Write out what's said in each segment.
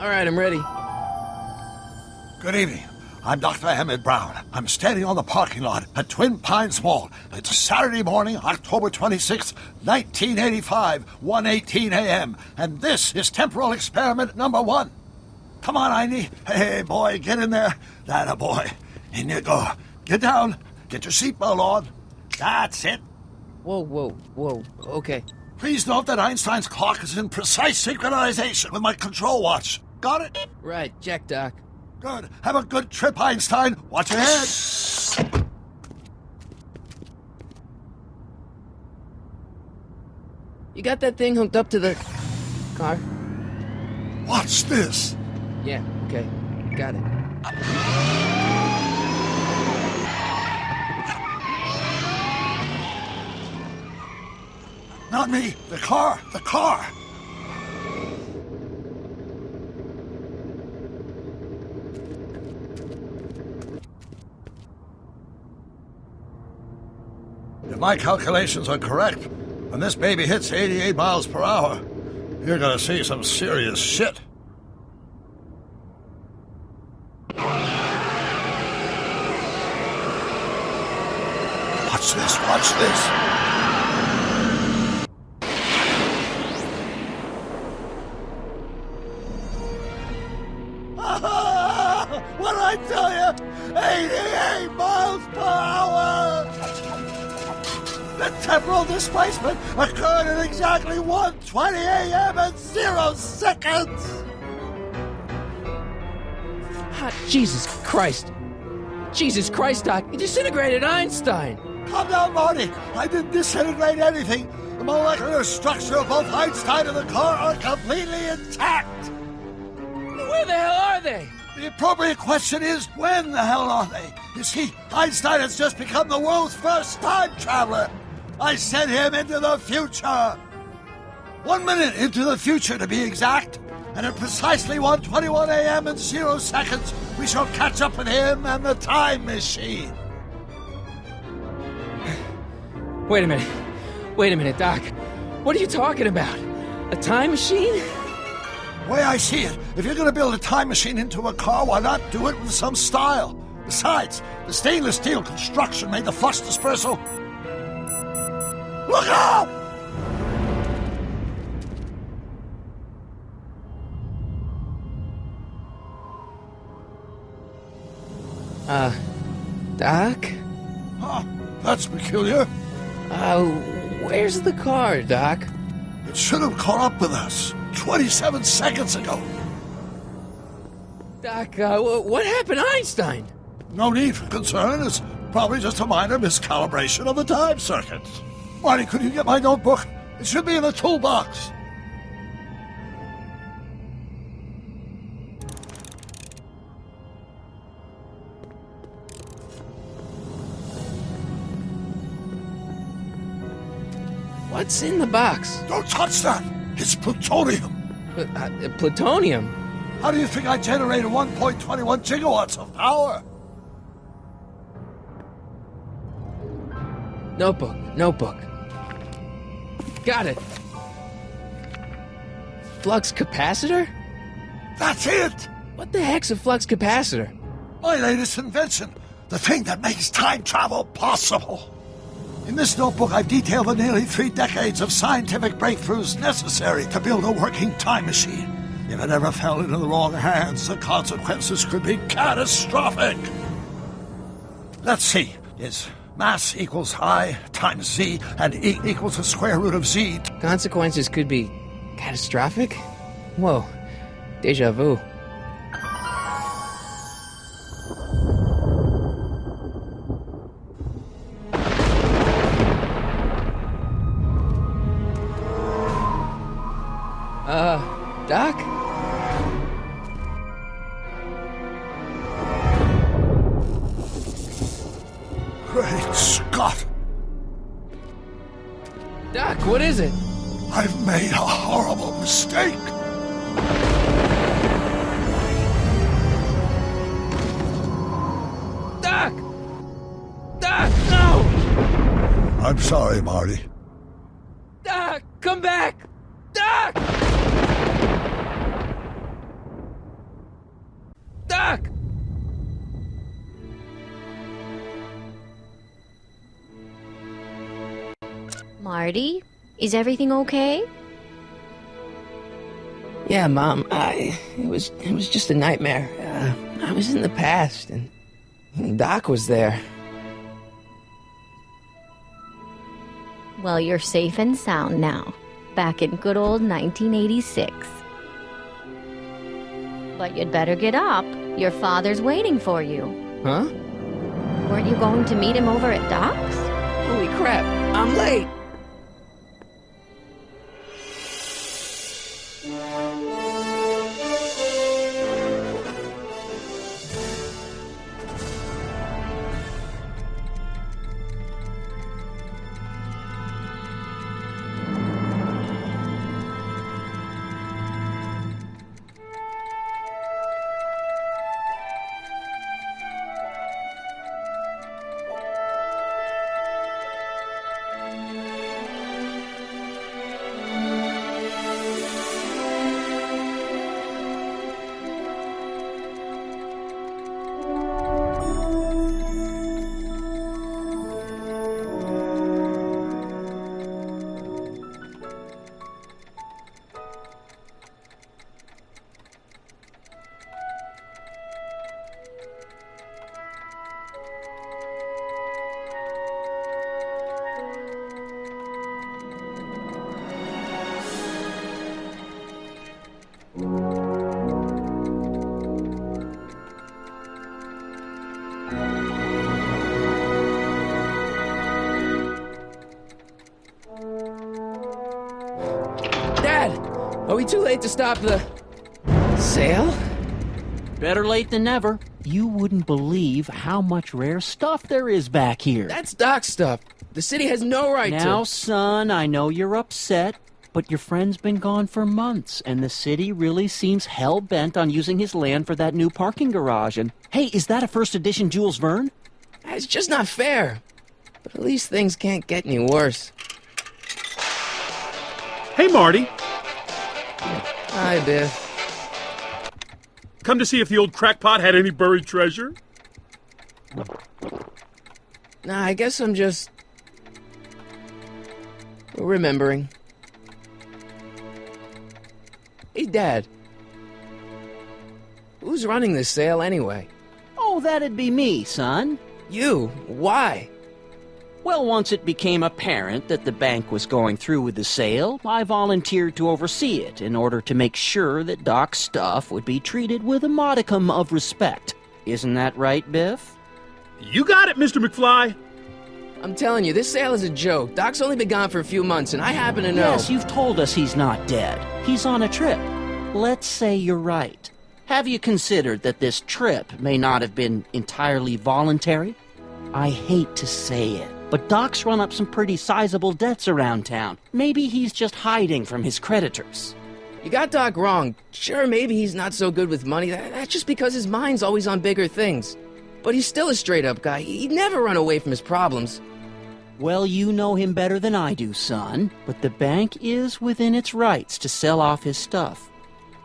All right, I'm ready. Good evening. I'm Dr. Emmett Brown. I'm standing on the parking lot at Twin Pines Mall. It's Saturday morning, October 26, 1985, 1:18 a.m. And this is temporal experiment number 1. Come on, Einie. Hey, boy, get in there. That a boy. In you go. Get down. Get your seatbelt on. That's it. Whoa. Okay. Please note that Einstein's clock is in precise synchronization with my control watch. Got it? Right, check, Doc. Good. Have a good trip, Einstein. Watch your head. You got that thing hooked up to the car? Watch this. Yeah, okay. Got it. Not me. The car. The car. If my calculations are correct, when this baby hits 88 miles per hour, you're gonna see some serious shit. Watch this, watch this. What did I tell you? 88 miles per hour! The temporal displacement occurred at exactly 1:20 a.m. and 0 seconds! Hot Jesus Christ. Jesus Christ, Doc. You disintegrated Einstein. Calm down, Marty. I didn't disintegrate anything. The molecular structure of both Einstein and the car are completely intact. Where the hell are they? The appropriate question is, when the hell are they? You see, Einstein has just become the world's first time traveler. I sent him into the future. 1 minute into the future, to be exact. And at precisely 1:21 a.m. and 0 seconds, we shall catch up with him and the time machine. Wait a minute, Doc. What are you talking about? A time machine? The way I see it, if you're going to build a time machine into a car, why not do it with some style? Besides, the stainless steel construction made the flux dispersal. Look out! Doc? Huh, that's peculiar. Where's the car, Doc? It should have caught up with us 27 seconds ago. Doc, what happened to Einstein? No need for concern. It's probably just a minor miscalibration of the time circuits. Marty, could you get my notebook? It should be in the toolbox. What's in the box? Don't touch that! It's plutonium! Plutonium? How do you think I generated 1.21 gigawatts of power? Notebook. Got it. Flux capacitor? That's it! What the heck's a flux capacitor? My latest invention. The thing that makes time travel possible. In this notebook, I've detailed the nearly 3 decades of scientific breakthroughs necessary to build a working time machine. If it ever fell into the wrong hands, the consequences could be catastrophic. Let's see. Is mass equals I times Z and E equals the square root of Z. Consequences could be catastrophic? Whoa. Deja vu. Doc? Great Scott! Doc, what is it? I've made a horrible mistake! Doc! Doc, no! I'm sorry, Marty. Doc, come back! Doc! Doc! Marty, is everything okay? Yeah, Mom, it was just a nightmare. I was in the past, and Doc was there. Well, you're safe and sound now. Back in good old 1986. But you'd better get up. Your father's waiting for you. Huh? Weren't you going to meet him over at Doc's? Holy crap, I'm late! Dad! Are we too late to stop the... sale? Better late than never. You wouldn't believe how much rare stuff there is back here. That's Doc's stuff. The city has no right to... Now, son, I know you're upset, but your friend's been gone for months, and the city really seems hell-bent on using his land for that new parking garage. And, hey, is that a first edition Jules Verne? It's just not fair. But at least things can't get any worse. Hey, Marty. Hi, Biff. Come to see if the old crackpot had any buried treasure? Nah, I guess I'm just... remembering. Hey, Dad. Who's running this sale anyway? Oh, that'd be me, son. You? Why? Well, once it became apparent that the bank was going through with the sale, I volunteered to oversee it in order to make sure that Doc's stuff would be treated with a modicum of respect. Isn't that right, Biff? You got it, Mr. McFly. I'm telling you, this sale is a joke. Doc's only been gone for a few months, and I happen to know... Yes, you've told us he's not dead. He's on a trip. Let's say you're right. Have you considered that this trip may not have been entirely voluntary? I hate to say it, but Doc's run up some pretty sizable debts around town. Maybe he's just hiding from his creditors. You got Doc wrong. Sure, maybe he's not so good with money. That's just because his mind's always on bigger things. But he's still a straight-up guy. He'd never run away from his problems. Well, you know him better than I do, son. But the bank is within its rights to sell off his stuff.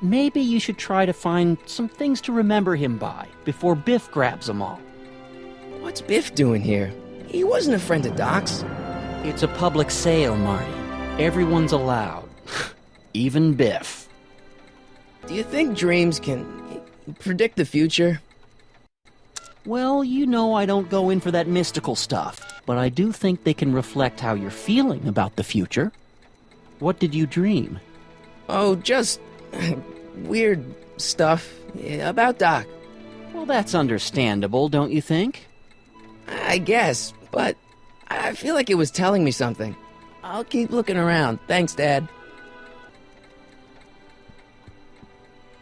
Maybe you should try to find some things to remember him by before Biff grabs them all. What's Biff doing here? He wasn't a friend of Doc's. It's a public sale, Marty. Everyone's allowed. Even Biff. Do you think dreams can predict the future? Well, you know I don't go in for that mystical stuff, but I do think they can reflect how you're feeling about the future. What did you dream? Oh, just weird stuff about Doc. Well, that's understandable, don't you think? I guess, but I feel like it was telling me something. I'll keep looking around. Thanks, Dad.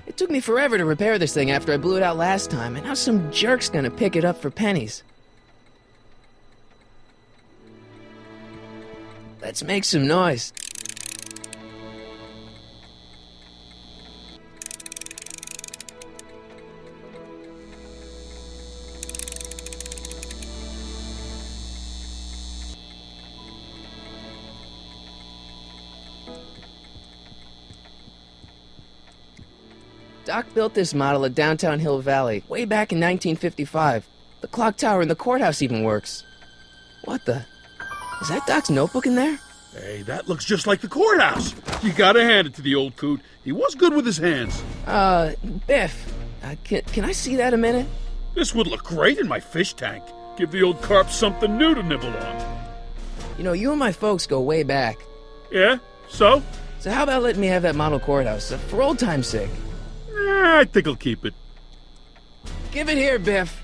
It took me forever to repair this thing after I blew it out last time, and now some jerk's gonna pick it up for pennies. Let's make some noise. Doc built this model at downtown Hill Valley way back in 1955. The clock tower in the courthouse even works. What the? Is that Doc's notebook in there? Hey, that looks just like the courthouse. You gotta hand it to the old coot. He was good with his hands. Biff, can I see that a minute? This would look great in my fish tank. Give the old carp something new to nibble on. You know, you and my folks go way back. Yeah? So? So how about letting me have that model courthouse, for old time's sake? I think I'll keep it. Give it here, Biff.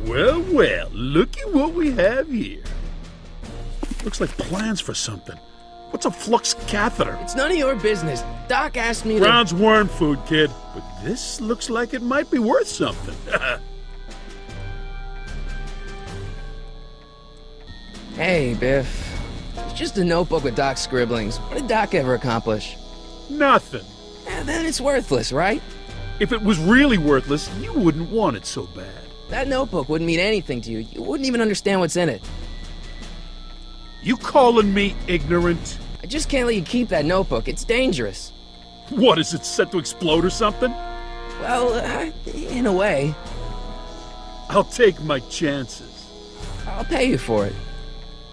Well, well, looky what we have here. Looks like plans for something. What's a flux catheter? It's none of your business. Doc asked me to... Brown's worm food, kid. But this looks like it might be worth something. Hey, Biff. It's just a notebook with Doc's scribblings. What did Doc ever accomplish? Nothing. Then it's worthless, right? If it was really worthless, you wouldn't want it so bad. That notebook wouldn't mean anything to you. You wouldn't even understand what's in it. You calling me ignorant? I just can't let you keep that notebook. It's dangerous. What, is it set to explode or something? Well, in a way. I'll take my chances. I'll pay you for it.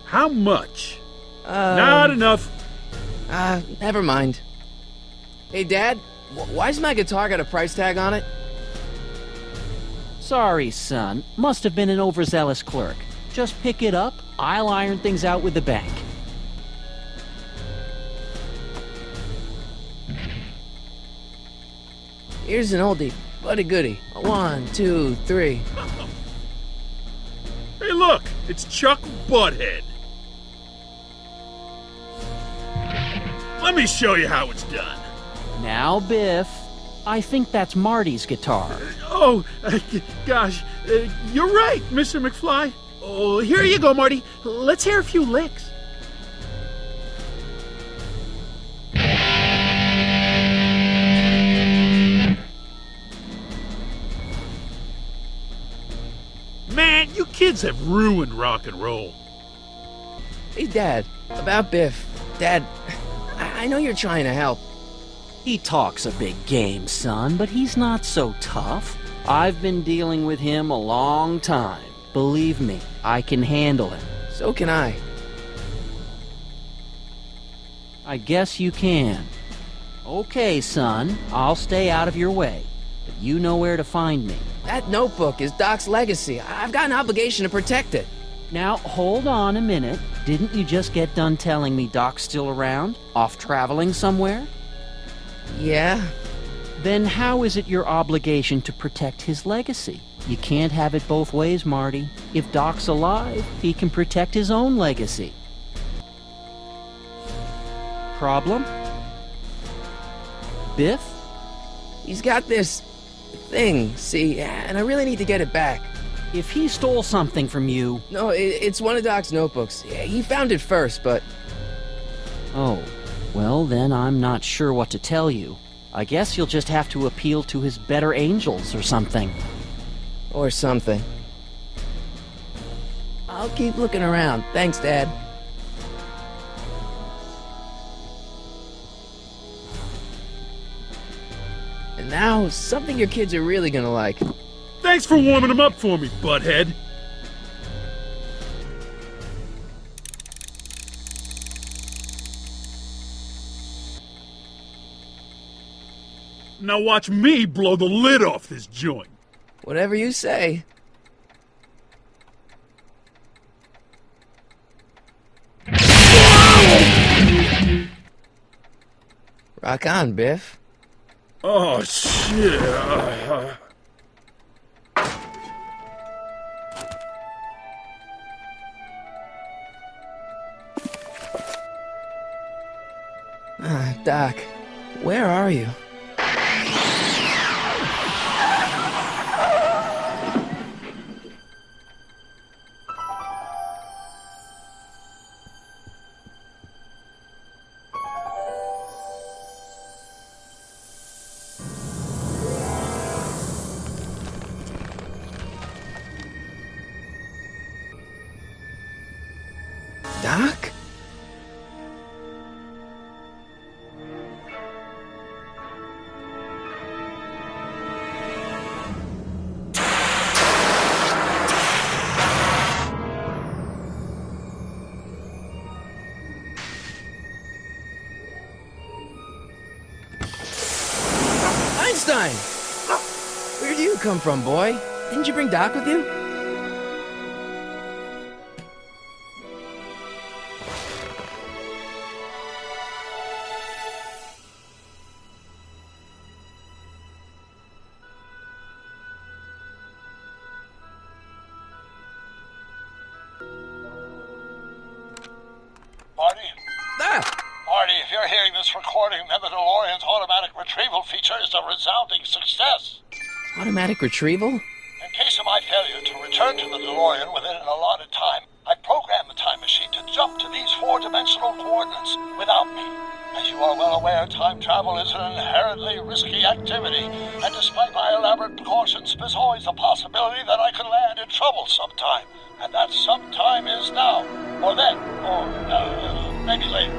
How much? Not enough. Never mind. Hey, Dad, why's my guitar got a price tag on it? Sorry, son. Must have been an overzealous clerk. Just pick it up. I'll iron things out with the bank. Here's an oldie, but a goodie. 1, 2, 3. Hey, look! It's Chuck Butthead. Let me show you how it's done. Now, Biff. I think that's Marty's guitar. Oh, gosh. You're right, Mr. McFly. Oh, here you go, Marty. Let's hear a few licks. Man, you kids have ruined rock and roll. Hey, Dad, about Biff. Dad, I know you're trying to help. He talks a big game, son, but he's not so tough. I've been dealing with him a long time. Believe me, I can handle him. So can I. I guess you can. Okay, son, I'll stay out of your way, but you know where to find me. That notebook is Doc's legacy. I've got an obligation to protect it. Now, hold on a minute. Didn't you just get done telling me Doc's still around? Off traveling somewhere? Yeah? Then how is it your obligation to protect his legacy? You can't have it both ways, Marty. If Doc's alive, he can protect his own legacy. Problem? Biff? He's got this thing, see, and I really need to get it back. If he stole something from you... No, it's one of Doc's notebooks. Yeah, he found it first, but... Oh, well then I'm not sure what to tell you. I guess you'll just have to appeal to his better angels or something. Or something. I'll keep looking around. Thanks, Dad. And now, something your kids are really gonna like. Thanks for warming them up for me, butthead. Now watch me blow the lid off this joint. Whatever you say. Rock on, Biff. Oh, shit. Doc, where are you? Doc? come from, boy? Didn't you bring Doc with you? Marty? Ah! Marty, if you're hearing this recording, then the DeLorean's automatic retrieval feature is a resounding success. Automatic retrieval? In case of my failure to return to the DeLorean within an allotted time, I programmed the time machine to jump to these four-dimensional coordinates without me. As you are well aware, time travel is an inherently risky activity, and despite my elaborate precautions, there's always a possibility that I could land in trouble sometime. And that sometime is now, or then, or maybe later.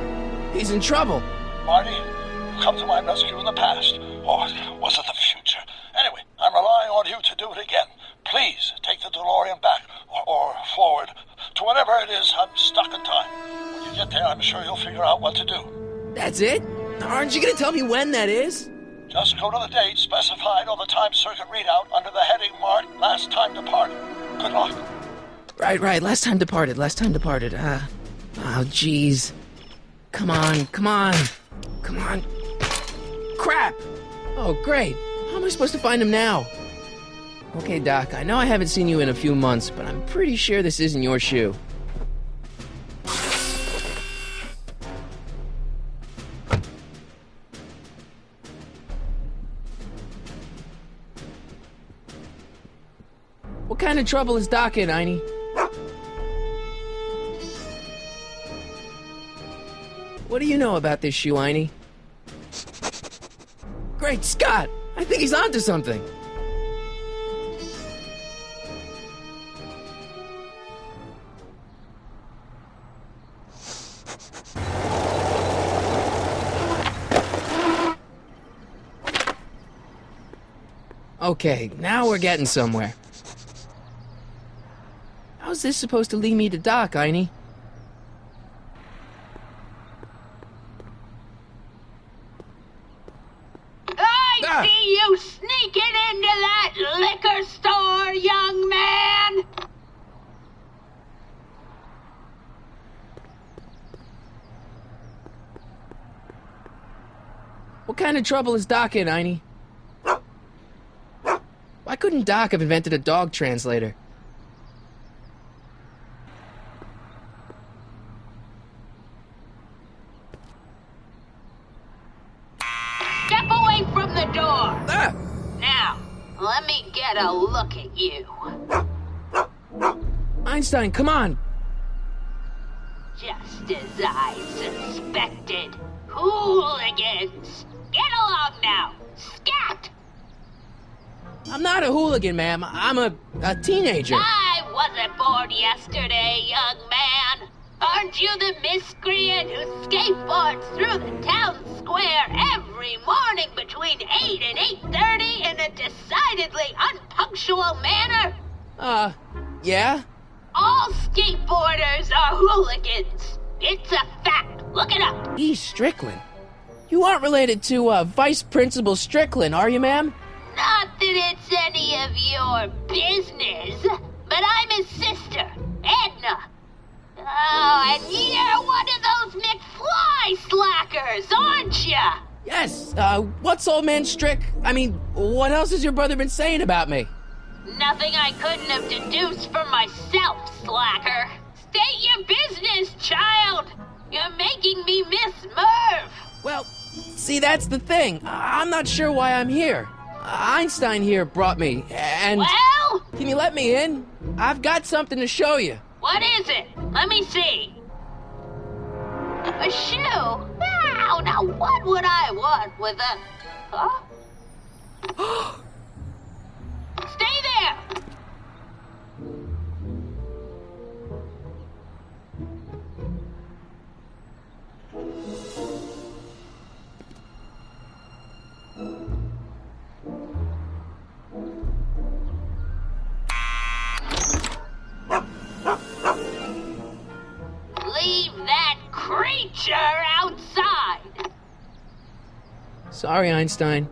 He's in trouble. Marty, you come to my rescue in the past, or was it the future? Anyway, I'm relying on you to do it again. Please take the DeLorean back, or forward, to whatever it is I'm stuck in time. When you get there, I'm sure you'll figure out what to do. That's it? Aren't you gonna tell me when that is? Just go to the date specified on the time circuit readout under the heading marked Last Time Departed. Good luck. Right, last time departed. Oh, jeez. Come on. Crap! Oh, great. How am I supposed to find him now? Okay, Doc, I know I haven't seen you in a few months, but I'm pretty sure this isn't your shoe. What kind of trouble is Doc in, Einie? What do you know about this shoe, Einie? Great Scott! I think he's onto something! Okay, now we're getting somewhere. How's this supposed to lead me to Doc, Einie? I see you sneaking into that liquor store, young man! What kind of trouble is Doc in, Einie? Why couldn't Doc have invented a dog translator? Step away from the door! Ah! Now, let me get a look at you. Einstein, come on! Just as I suspected. Hooligans! Get along now! Scat! I'm not a hooligan, ma'am. I'm a teenager. I wasn't born yesterday, young man. Aren't you the miscreant who skateboards through the town square every morning between 8 and 8:30 in a decidedly unpunctual manner? Yeah? All skateboarders are hooligans. It's a fact. Look it up. E. Strickland. You aren't related to, Vice Principal Strickland, are you, ma'am? Not that it's any of your business, but I'm his sister, Edna. Oh, and you're one of those McFly slackers, aren't ya? Yes, what's old man what else has your brother been saying about me? Nothing I couldn't have deduced for myself, slacker. State your business, child. You're making me miss Merv. Well, see, that's the thing. I'm not sure why I'm here. Einstein here brought me, and... Well? Can you let me in? I've got something to show you. What is it? Let me see. A shoe? Now what would I want with a... Huh? Stay there! Leave that creature outside! Sorry, Einstein.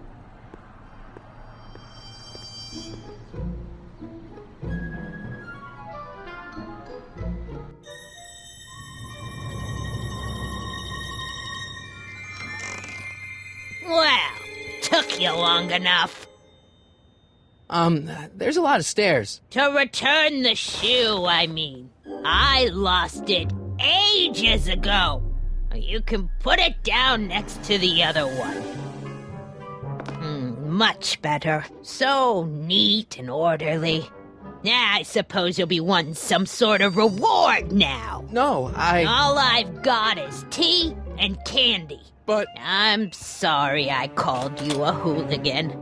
took you long enough. There's a lot of stairs. To return the shoe, I mean. I lost it ages ago. You can put it down next to the other one. Much better. So neat and orderly. I suppose you'll be wanting some sort of reward now. No, All I've got is tea and candy. But... I'm sorry I called you a hooligan.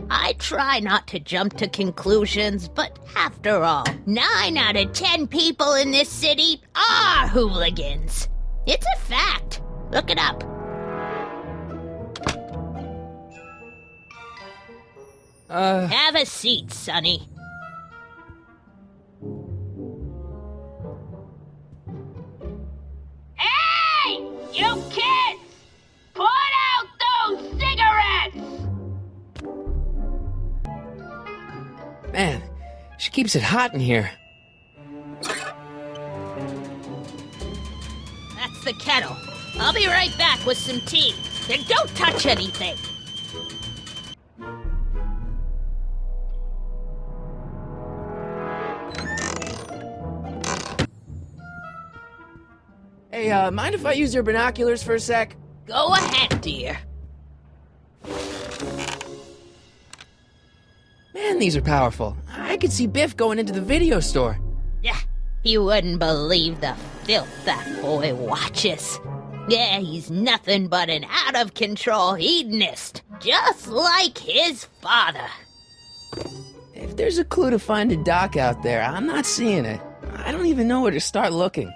I try not to jump to conclusions, but after all, 9 out of 10 people in this city are hooligans. It's a fact. Look it up. Have a seat, Sonny. Hey! You kids! Put out those cigarettes! Man, she keeps it hot in here. That's the kettle. I'll be right back with some tea. Then don't touch anything. Hey, mind if I use your binoculars for a sec? Go ahead, dear. Man, these are powerful. I could see Biff going into the video store. Yeah, you wouldn't believe the filth that boy watches. Yeah, he's nothing but an out-of-control hedonist, just like his father. If there's a clue to find a doc out there, I'm not seeing it. I don't even know where to start looking.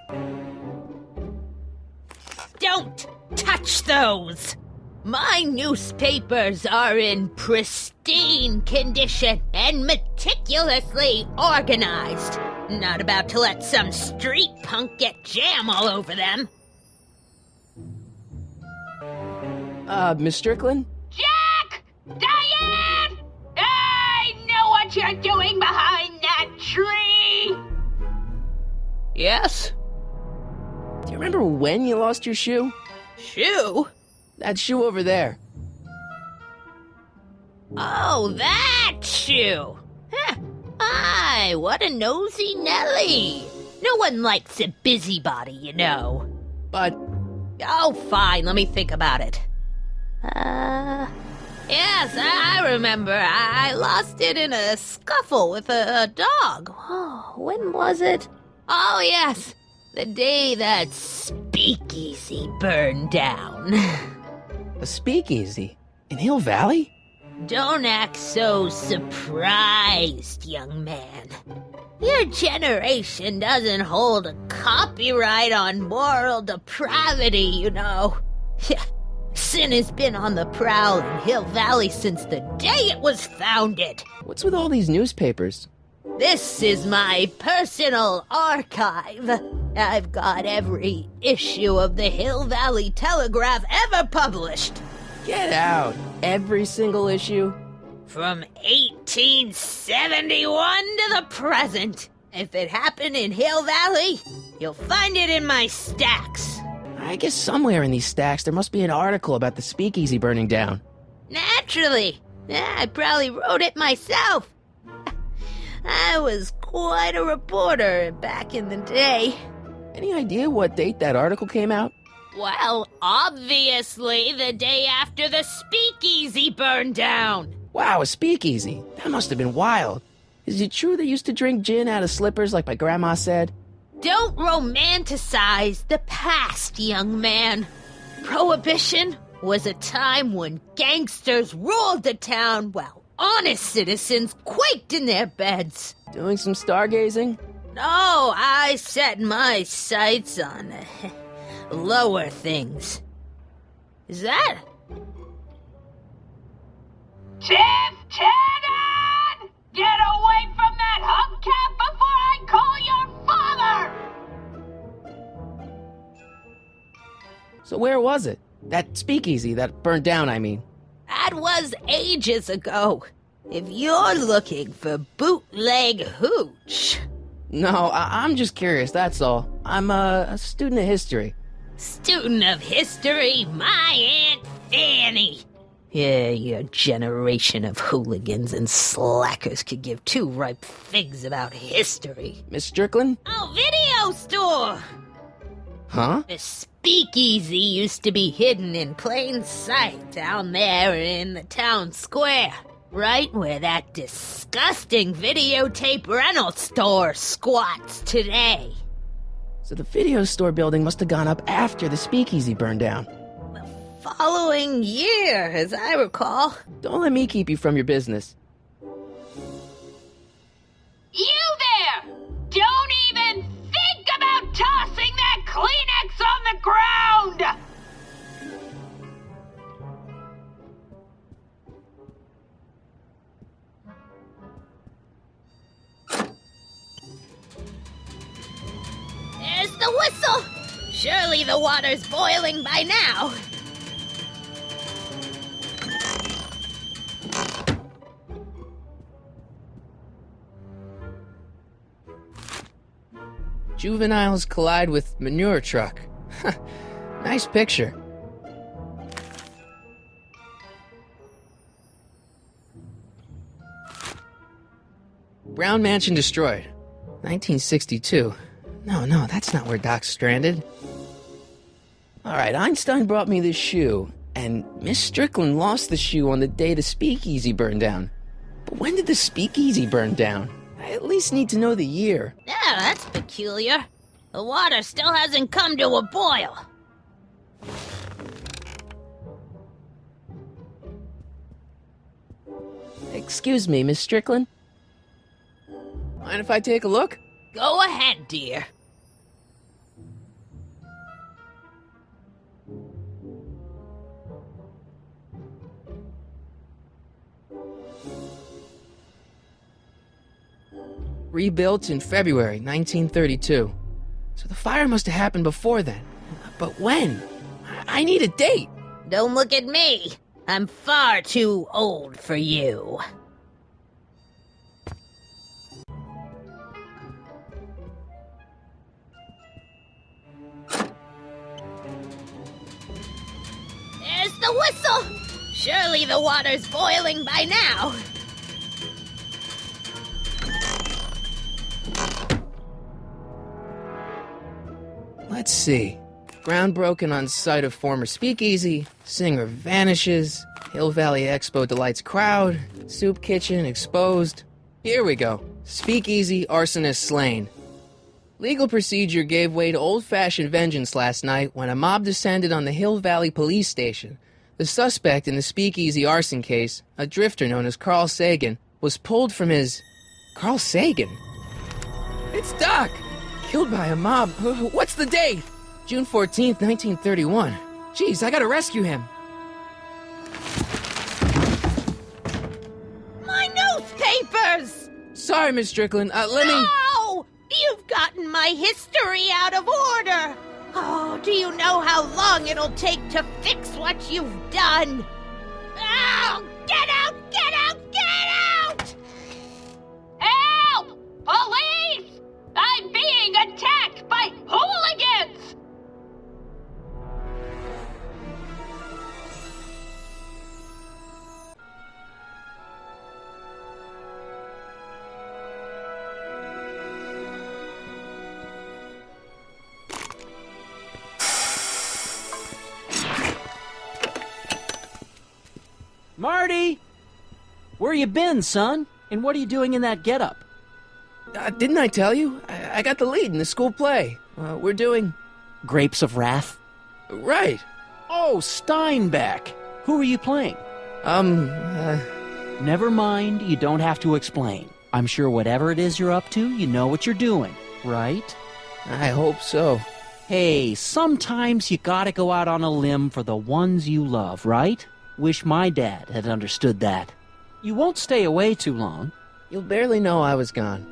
Don't touch those! My newspapers are in pristine condition and meticulously organized. Not about to let some street punk get jam all over them. Miss Strickland? Jack! Diane! I know what you're doing behind that tree! Yes? Do you remember when you lost your shoe? Shoe? That shoe over there. Oh, that shoe! Huh. Aye, what a nosy Nelly! No one likes a busybody, you know. But... Oh, fine, let me think about it. Yes, I remember. I lost it in a scuffle with a dog. Oh, when was it? Oh, yes, the day that speakeasy burned down. a speakeasy? In Hill Valley? Don't act so surprised, young man. Your generation doesn't hold a copyright on moral depravity, you know. Sin has been on the prowl in Hill Valley since the day it was founded. What's with all these newspapers? This is my personal archive. I've got every issue of the Hill Valley Telegraph ever published. Get out. Every single issue? From 1871 to the present. If it happened in Hill Valley, you'll find it in my stacks. I guess somewhere in these stacks there must be an article about the speakeasy burning down. Naturally. I probably wrote it myself. I was quite a reporter back in the day. Any idea what date that article came out? Well, obviously the day after the speakeasy burned down. Wow, a speakeasy. That must have been wild. Is it true they used to drink gin out of slippers like my grandma said? Don't romanticize the past, young man. Prohibition was a time when gangsters ruled the town while honest citizens quaked in their beds. Doing some stargazing? No, I set my sights on lower things. Is that? Kid Tannen! Get away from that hubcap before I call your father! So where was it? That speakeasy that burned down, I mean. That was ages ago. If you're looking for bootleg hooch. No, I'm just curious, that's all. I'm a student of history. Student of history, my Aunt Fanny. Yeah, your generation of hooligans and slackers could give two ripe figs about history. Miss Strickland? Oh, video store! Huh? The speakeasy used to be hidden in plain sight down there in the town square. Right where that disgusting videotape rental store squats today. So the video store building must have gone up after the speakeasy burned down. Following year, as I recall. Don't let me keep you from your business. You there! Don't even think about tossing that Kleenex on the ground! There's the whistle! Surely the water's boiling by now. Juveniles collide with manure truck. Nice picture. Brown Mansion destroyed. 1962. No, that's not where Doc's stranded. Alright, Einstein brought me this shoe, and Miss Strickland lost the shoe on the day the speakeasy burned down. But when did the speakeasy burn down? I at least need to know the year. Yeah, that's peculiar. The water still hasn't come to a boil. Excuse me, Miss Strickland? Mind if I take a look? Go ahead, dear. Rebuilt in February 1932. So the fire must have happened before then. But when? I need a date. Don't look at me. I'm far too old for you. There's the whistle! Surely the water's boiling by now. Let's see. Ground broken on site of former speakeasy. Singer vanishes. Hill Valley Expo delights crowd. Soup kitchen exposed. Here we go. Speakeasy arsonist slain. Legal procedure gave way to old-fashioned vengeance last night when a mob descended on the Hill Valley police station. The suspect in the speakeasy arson case, a drifter known as Carl Sagan, was pulled from his... Carl Sagan? It's Doc! Killed by a mob. What's the date? June 14th, 1931. Jeez, I gotta rescue him. My newspapers! Sorry, Miss Strickland. Let me... No! You've gotten my history out of order! Oh, do you know how long it'll take to fix what you've done? Oh, get out! Get out! Get out! Help! Police! I'm being attacked by hooligans! Marty! Where you been, son? And what are you doing in that getup? Didn't I tell you? I got the lead in the school play. We're doing... Grapes of Wrath? Right. Oh, Steinbeck! Who are you playing? Never mind, you don't have to explain. I'm sure whatever it is you're up to, you know what you're doing, right? I hope so. Hey, sometimes you gotta go out on a limb for the ones you love, right? Wish my dad had understood that. You won't stay away too long. You'll barely know I was gone.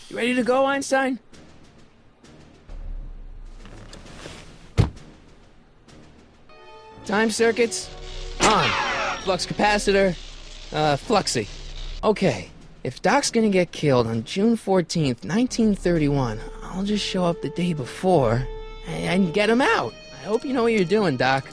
You ready to go, Einstein? Time circuits? On. Flux capacitor? Fluxy. Okay, if Doc's gonna get killed on June 14th, 1931, I'll just show up the day before and get him out. I hope you know what you're doing, Doc.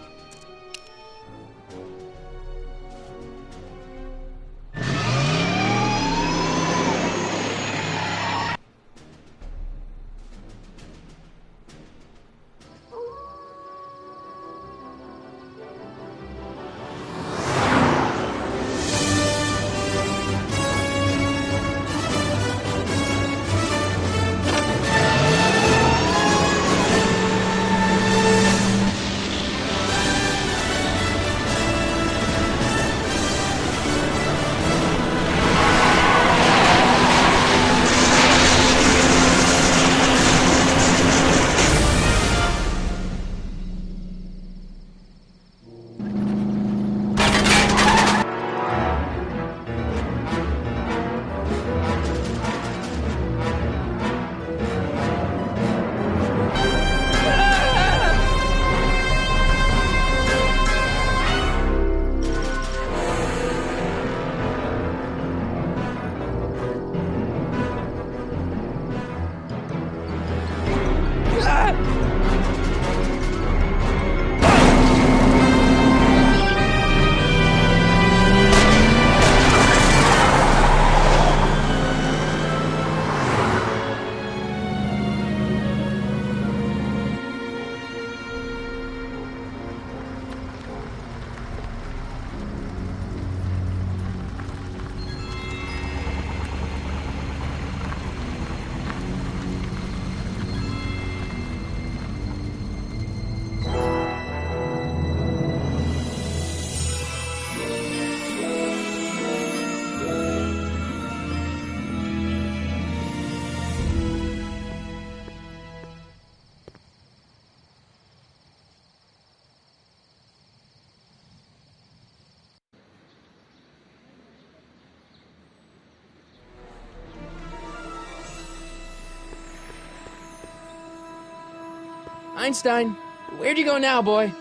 Einstein, where'd you go now, boy?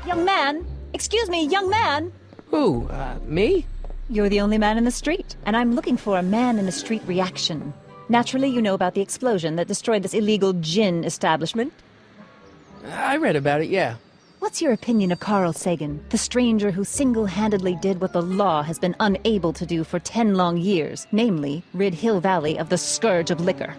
Young man! Excuse me, young man! Who, me? You're the only man in the street, and I'm looking for a man-in-the-street reaction. Naturally, you know about the explosion that destroyed this illegal gin establishment. I read about it, yeah. What's your opinion of Carl Sagan, the stranger who single-handedly did what the law has been unable to do for 10 long years, namely, rid Hill Valley of the scourge of liquor?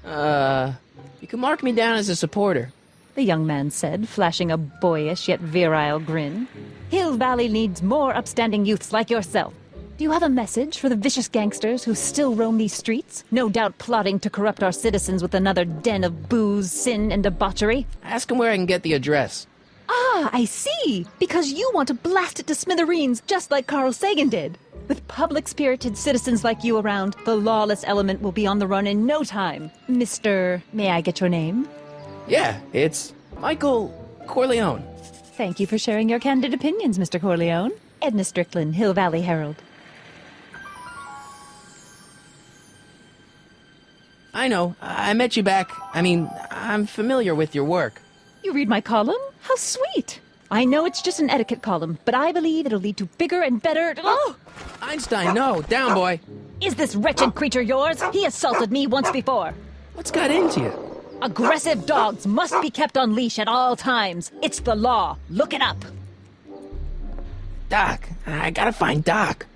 You can mark me down as a supporter. The young man said, flashing a boyish yet virile grin. Hill Valley needs more upstanding youths like yourself. Do you have a message for the vicious gangsters who still roam these streets, no doubt plotting to corrupt our citizens with another den of booze, sin, and debauchery? Ask him where I can get the address. Ah, I see! Because you want to blast it to smithereens just like Carl Sagan did. With public-spirited citizens like you around, the lawless element will be on the run in no time. Mr. May I get your name? Yeah, it's Michael Corleone. Thank you for sharing your candid opinions, Mr. Corleone. Edna Strickland, Hill Valley Herald. I know, I met you back. I'm familiar with your work. You read my column? How sweet! I know it's just an etiquette column, but I believe it'll lead to bigger and better... Oh! Einstein, no, down, boy. Is this wretched creature yours? He assaulted me once before. What's got into you? Aggressive dogs must be kept on leash at all times. It's the law. Look it up. Doc, I gotta find Doc.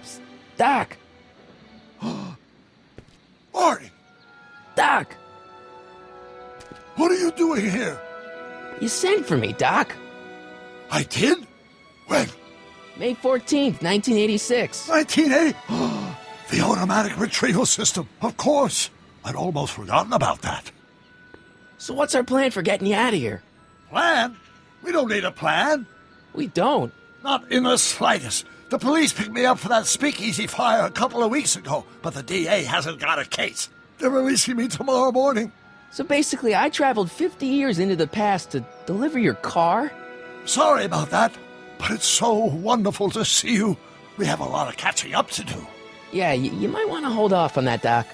Psst, Doc. are you doing here? You sent for me, Doc. I did? When? May 14th, 1986. 1980? The automatic retrieval system. Of course. I'd almost forgotten about that. So what's our plan for getting you out of here? Plan? We don't need a plan. We don't. Not in the slightest. The police picked me up for that speakeasy fire a couple of weeks ago, but the DA hasn't got a case. They're releasing me tomorrow morning. So basically, I traveled 50 years into the past to deliver your car? Sorry about that, but it's so wonderful to see you. We have a lot of catching up to do. Yeah, you might want to hold off on that, Doc.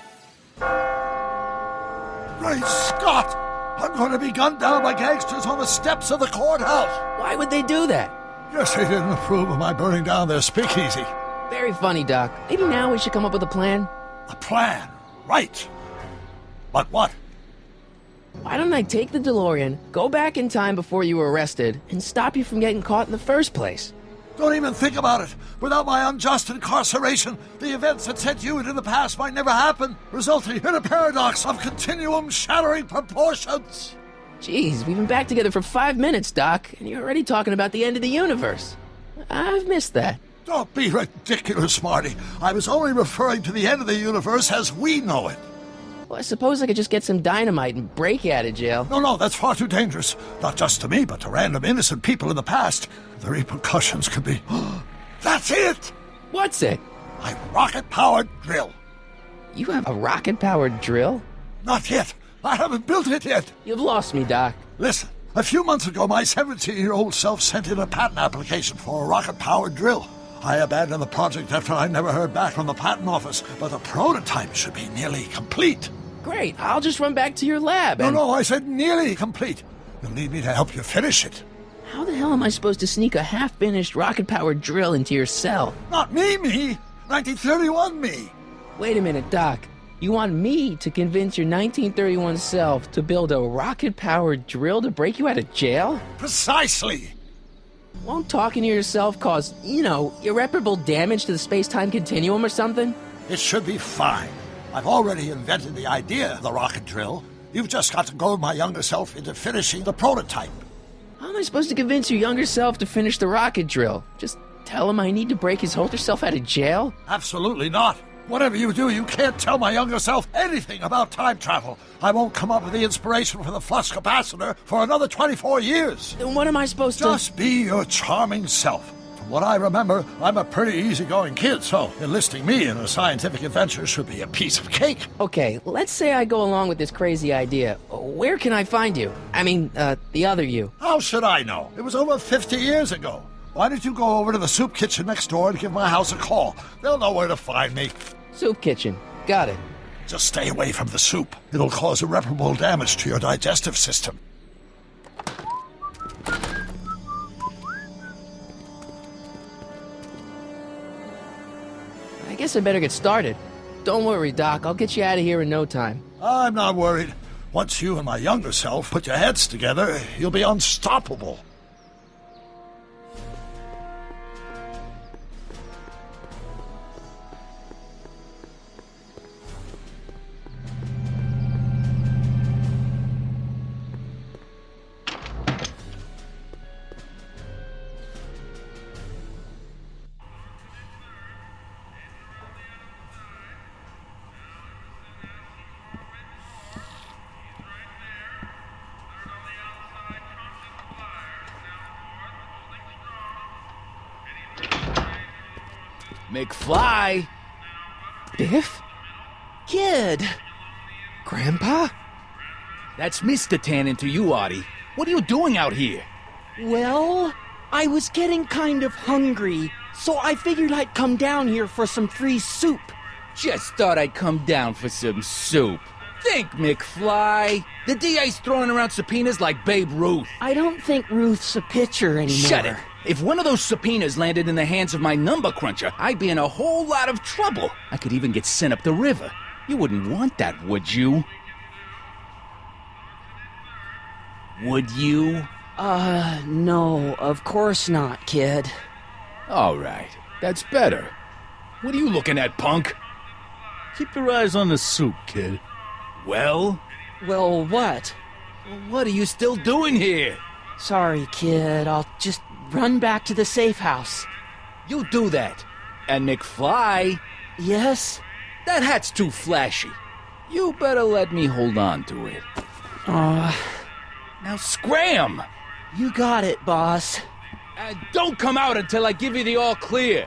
Great Scott! I'm going to be gunned down by gangsters on the steps of the courthouse. Why would they do that? Guess they didn't approve of my burning down their speakeasy. Very funny, Doc. Maybe now we should come up with a plan? A plan? Right. But what? Why don't I take the DeLorean, go back in time before you were arrested, and stop you from getting caught in the first place? Don't even think about it. Without my unjust incarceration, the events that sent you into the past might never happen, resulting in a paradox of continuum-shattering proportions. Jeez, we've been back together for 5 minutes, Doc, and you're already talking about the end of the universe. I've missed that. Don't be ridiculous, Marty. I was only referring to the end of the universe as we know it. Well, I suppose I could just get some dynamite and break you out of jail. No, that's far too dangerous. Not just to me, but to random innocent people in the past. The repercussions could be... That's it! What's it? My rocket-powered drill. You have a rocket-powered drill? Not yet. I haven't built it yet. You've lost me, Doc. Listen, a few months ago, my 17-year-old self sent in a patent application for a rocket-powered drill. I abandoned the project after I never heard back from the patent office, but the prototype should be nearly complete. Great, I'll just run back to your lab and... No, I said nearly complete. You'll need me to help you finish it. How the hell am I supposed to sneak a half-finished rocket-powered drill into your cell? Not me! 1931 me! Wait a minute, Doc. You want me to convince your 1931 self to build a rocket-powered drill to break you out of jail? Precisely! Won't talking to yourself cause, irreparable damage to the space-time continuum or something? It should be fine. I've already invented the idea of the rocket drill. You've just got to goad my younger self into finishing the prototype. How am I supposed to convince your younger self to finish the rocket drill? Just tell him I need to break his older self out of jail? Absolutely not. Whatever you do, you can't tell my younger self anything about time travel. I won't come up with the inspiration for the flux capacitor for another 24 years. Then what am I supposed to... Just be your charming self. From what I remember, I'm a pretty easygoing kid, so enlisting me in a scientific adventure should be a piece of cake. Okay, let's say I go along with this crazy idea. Where can I find you? I mean, the other you. How should I know? It was over 50 years ago. Why don't you go over to the soup kitchen next door and give my house a call? They'll know where to find me. Soup kitchen. Got it. Just stay away from the soup. It'll cause irreparable damage to your digestive system. I guess I better get started. Don't worry, Doc. I'll get you out of here in no time. I'm not worried. Once you and my younger self put your heads together, you'll be unstoppable. McFly! Biff? Kid! Grandpa? That's Mr. Tannen to you, Artie. What are you doing out here? Well, I was getting kind of hungry, so I figured I'd come down here for some free soup. Just thought I'd come down for some soup. Think, McFly. The DA's throwing around subpoenas like Babe Ruth. I don't think Ruth's a pitcher anymore. Shut it! If one of those subpoenas landed in the hands of my number cruncher, I'd be in a whole lot of trouble. I could even get sent up the river. You wouldn't want that, would you? Would you? No, of course not, kid. All right, that's better. What are you looking at, punk? Keep your eyes on the soup, kid. Well? Well, what? What are you still doing here? Sorry, kid. I'll just run back to the safe house. You do that. And McFly? Yes? That hat's too flashy. You better let me hold on to it. Now scram! You got it, boss. And don't come out until I give you the all clear.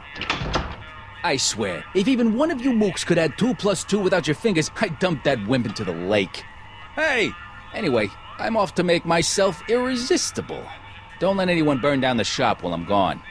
I swear, if even one of you mooks could add 2 + 2 without your fingers, I'd dump that wimp into the lake. Hey! Anyway, I'm off to make myself irresistible. Don't let anyone burn down the shop while I'm gone.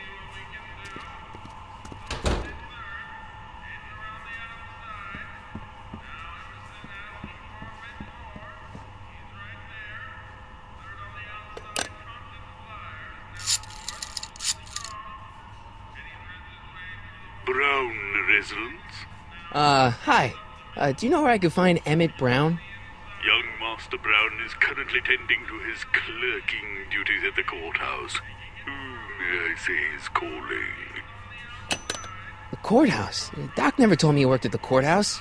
Brown residence? Hi. Do you know where I could find Emmett Brown? Young Master Brown is currently tending to his clerking duties at the courthouse. Who may I say is calling? The courthouse? Doc never told me he worked at the courthouse.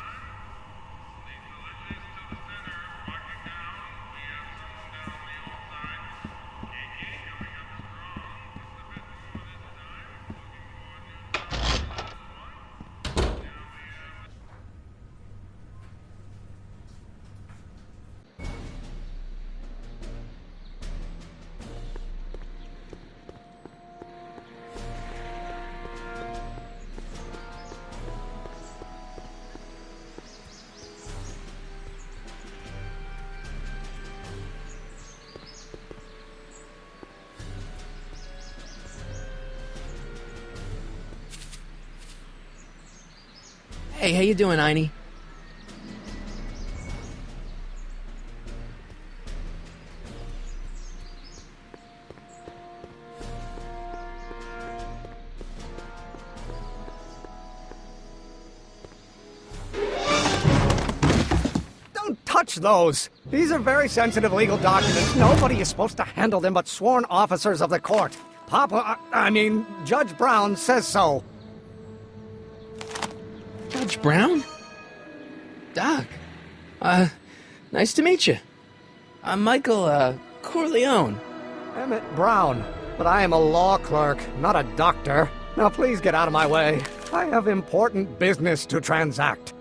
Hey, how you doing, Einie? Don't touch those! These are very sensitive legal documents. Nobody is supposed to handle them but sworn officers of the court. Judge Brown says so. Judge Brown? Doc. Nice to meet you. I'm Michael, Corleone. Emmett Brown. But I am a law clerk, not a doctor. Now please get out of my way. I have important business to transact.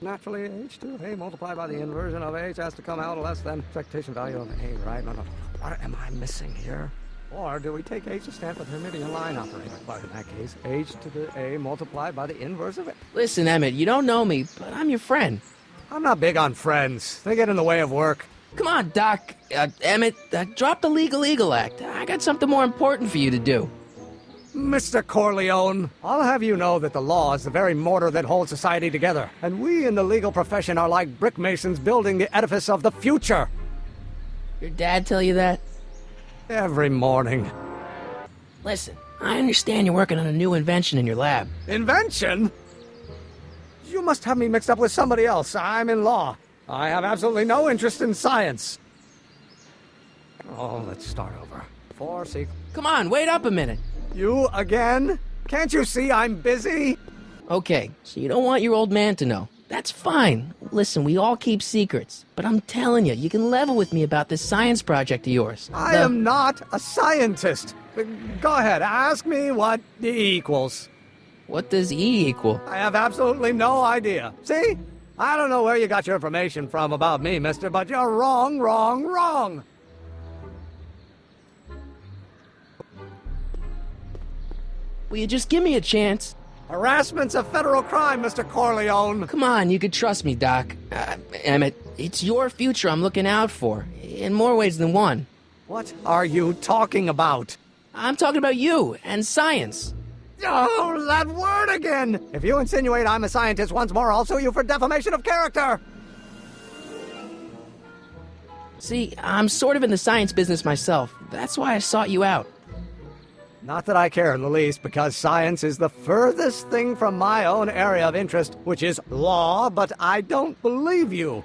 Naturally, H2A multiplied by the inversion of H has to come out less than expectation value of A, right? No. What am I missing here? Or do we take H to stand for the Hermitian line operator? But in that case, H to the A multiplied by the inverse of it. Listen, Emmett, you don't know me, but I'm your friend. I'm not big on friends. They get in the way of work. Come on, Doc. Emmett, drop the Legal Eagle Act. I got something more important for you to do. Mr. Corleone, I'll have you know that the law is the very mortar that holds society together, and we in the legal profession are like brick masons building the edifice of the future. Your dad tell you that? Every morning. Listen, I understand you're working on a new invention in your lab. Invention? You must have me mixed up with somebody else. I'm in law. I have absolutely no interest in science. Oh, let's start over. 4C. Come on, wait up a minute. You again? Can't you see I'm busy? Okay, so you don't want your old man to know. That's fine. Listen, we all keep secrets. But I'm telling you, you can level with me about this science project of yours. I am not a scientist. Go ahead, ask me what E equals. What does E equal? I have absolutely no idea. See? I don't know where you got your information from about me, mister, but you're wrong. Will you just give me a chance? Harassment's a federal crime, Mr. Corleone. Come on, you could trust me, Doc. Emmett, it's your future I'm looking out for, in more ways than one. What are you talking about? I'm talking about you and science. Oh, that word again! If you insinuate I'm a scientist once more, I'll sue you for defamation of character! See, I'm sort of in the science business myself. That's why I sought you out. Not that I care in the least, because science is the furthest thing from my own area of interest, which is law, but I don't believe you.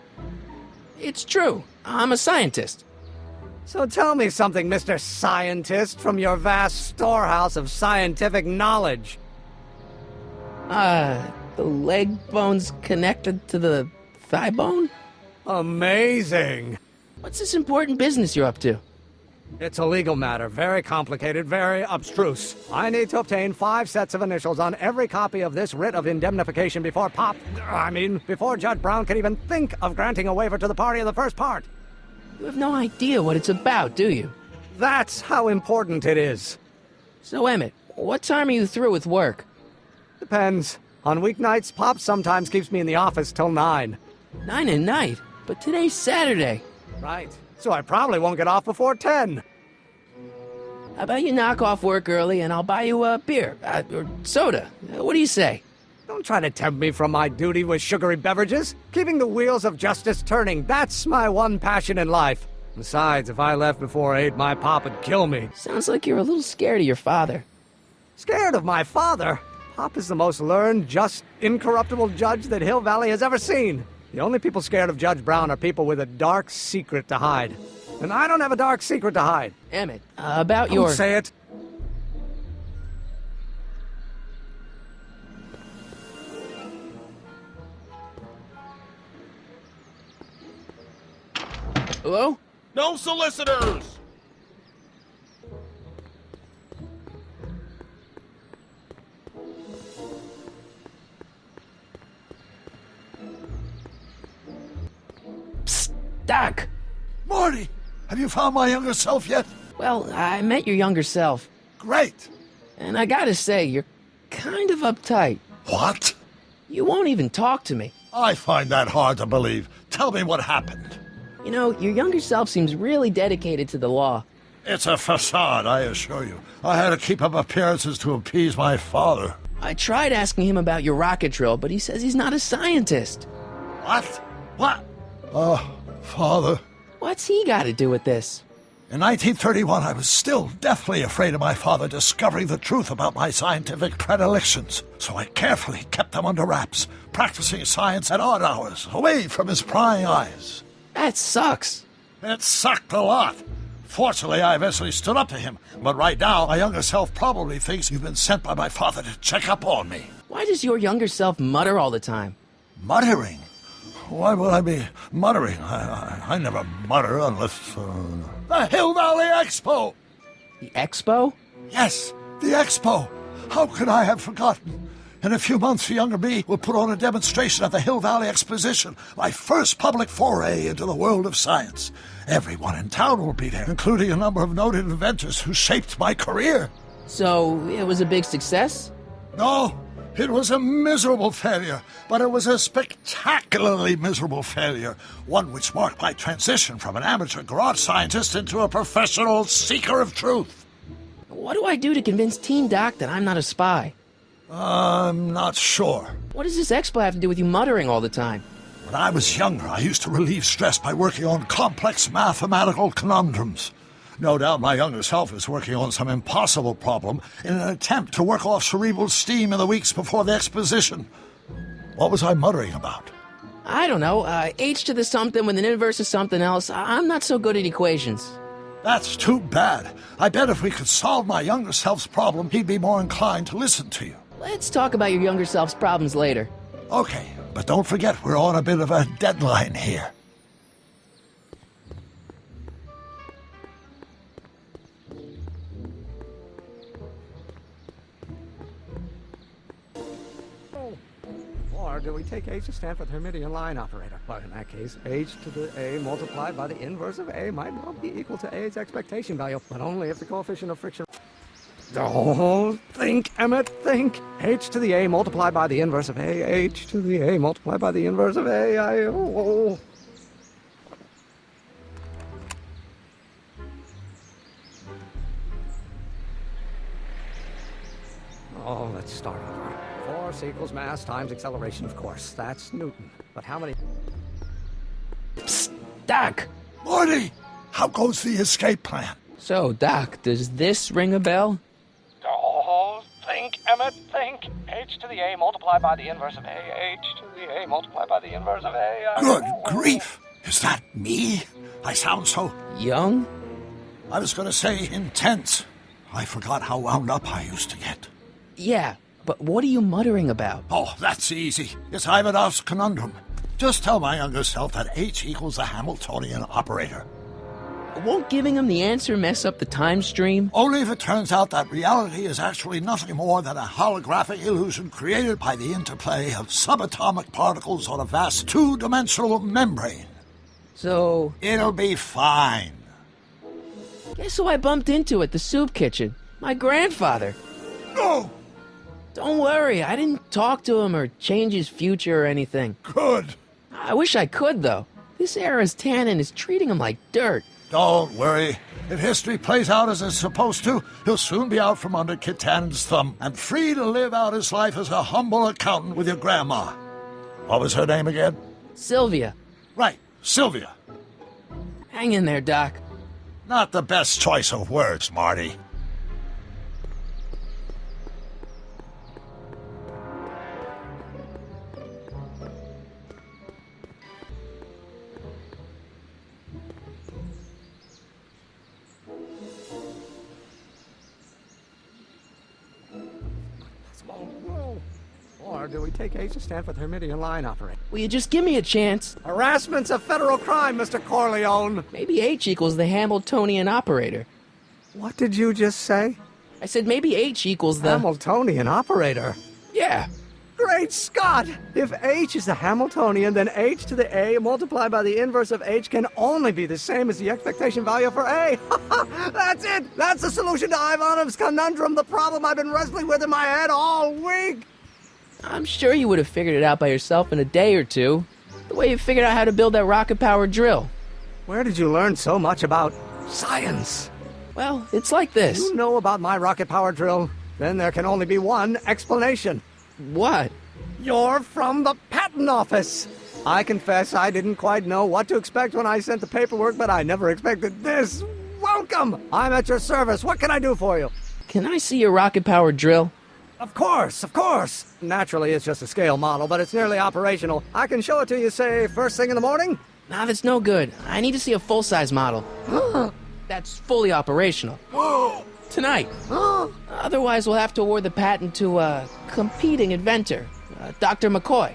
It's true. I'm a scientist. So tell me something, Mr. Scientist, from your vast storehouse of scientific knowledge. The leg bone's connected to the thigh bone? Amazing! What's this important business you're up to? It's a legal matter, very complicated, very abstruse. I need to obtain 5 sets of initials on every copy of this writ of indemnification before before Judge Brown can even think of granting a waiver to the party in the first part. You have no idea what it's about, do you? That's how important it is. So, Emmett, what time are you through with work? Depends. On weeknights, Pop sometimes keeps me in the office till 9. 9 at night? But today's Saturday. Right. So I probably won't get off before 10. How about you knock off work early and I'll buy you a beer, or soda. What do you say? Don't try to tempt me from my duty with sugary beverages. Keeping the wheels of justice turning, that's my one passion in life. Besides, if I left before 8, my pop would kill me. Sounds like you're a little scared of your father. Scared of my father? Pop is the most learned, just, incorruptible judge that Hill Valley has ever seen. The only people scared of Judge Brown are people with a dark secret to hide. And I don't have a dark secret to hide. Emmett, about your... Don't say it. Hello? No solicitors! Psst, Doc! Marty, have you found my younger self yet? Well, I met your younger self. Great. And I gotta say, you're kind of uptight. What? You won't even talk to me. I find that hard to believe. Tell me what happened. You know, your younger self seems really dedicated to the law. It's a facade, I assure you. I had to keep up appearances to appease my father. I tried asking him about your rocket drill, but he says he's not a scientist. What? What? Father. What's he got to do with this? In 1931, I was still deathly afraid of my father discovering the truth about my scientific predilections, so I carefully kept them under wraps, practicing science at odd hours, away from his prying eyes. That sucks. It sucked a lot. Fortunately, I eventually stood up to him, but right now, my younger self probably thinks you've been sent by my father to check up on me. Why does your younger self mutter all the time? Muttering? Why would I be muttering? I never mutter unless... The Hill Valley Expo! The Expo? Yes, the Expo. How could I have forgotten? In a few months, the younger me will put on a demonstration at the Hill Valley Exposition, my first public foray into the world of science. Everyone in town will be there, including a number of noted inventors who shaped my career. So, it was a big success? No, it was a miserable failure, but it was a spectacularly miserable failure, one which marked my transition from an amateur garage scientist into a professional seeker of truth. What do I do to convince Teen Doc that I'm not a spy? I'm not sure. What does this expo have to do with you muttering all the time? When I was younger, I used to relieve stress by working on complex mathematical conundrums. No doubt my younger self is working on some impossible problem in an attempt to work off cerebral steam in the weeks before the exposition. What was I muttering about? I don't know. H to the something with an inverse of something else. I'm not so good at equations. That's too bad. I bet if we could solve my younger self's problem, he'd be more inclined to listen to you. Let's talk about your younger self's problems later. Okay, but don't forget we're on a bit of a deadline here. Or do we take H to stand for the Hermitian line operator? Well, in that case, H to the A multiplied by the inverse of A might well be equal to A's expectation value, but only if the coefficient of friction... Oh, think, Emmett, think. H to the A multiplied by the inverse of A. H to the A multiplied by the inverse of A. Oh, let's start over. Force equals mass times acceleration, of course. That's Newton. But how many... Psst, Doc! Marty! How goes the escape plan? So, Doc, does this ring a bell? Oh, think, Emmett, think. H to the A multiplied by the inverse of A. H to the A multiplied by the inverse of A. Good grief! Is that me? I sound so... Young? I was going to say intense. I forgot how wound up I used to get. Yeah, but what are you muttering about? Oh, that's easy. It's Ivanov's conundrum. Just tell my younger self that H equals the Hamiltonian operator. Won't giving him the answer mess up the time stream? Only if it turns out that reality is actually nothing more than a holographic illusion created by the interplay of subatomic particles on a vast two-dimensional membrane. So... It'll be fine. Guess who I bumped into at the soup kitchen? My grandfather. No! Don't worry, I didn't talk to him or change his future or anything. Good. I wish I could, though. This era's Tannen is treating him like dirt. Don't worry. If history plays out as it's supposed to, he'll soon be out from under Kid Tannen's thumb and free to live out his life as a humble accountant with your grandma. What was her name again? Sylvia. Right, Sylvia. Hang in there, Doc. Not the best choice of words, Marty. Or do we take H to stand for the Hermitian line operator? Will you just give me a chance? Harassment's a federal crime, Mr. Corleone. Maybe H equals the Hamiltonian operator. What did you just say? I said maybe H equals the... Hamiltonian operator? Yeah. Great Scott! If H is the Hamiltonian, then H to the A multiplied by the inverse of H can only be the same as the expectation value for A. That's it! That's the solution to Ivanov's conundrum, the problem I've been wrestling with in my head all week! I'm sure you would have figured it out by yourself in a day or two. The way you figured out how to build that rocket-powered drill. Where did you learn so much about science? Well, it's like this. You know about my rocket-powered drill? Then there can only be one explanation. What? You're from the patent office. I confess I didn't quite know what to expect when I sent the paperwork, but I never expected this. Welcome! I'm at your service. What can I do for you? Can I see your rocket-powered drill? Of course, of course. Naturally, it's just a scale model, but it's nearly operational. I can show it to you, say, first thing in the morning? Nah, that's no good. I need to see a full-size model. That's fully operational. Tonight. Otherwise, we'll have to award the patent to a competing inventor, Dr. McCoy.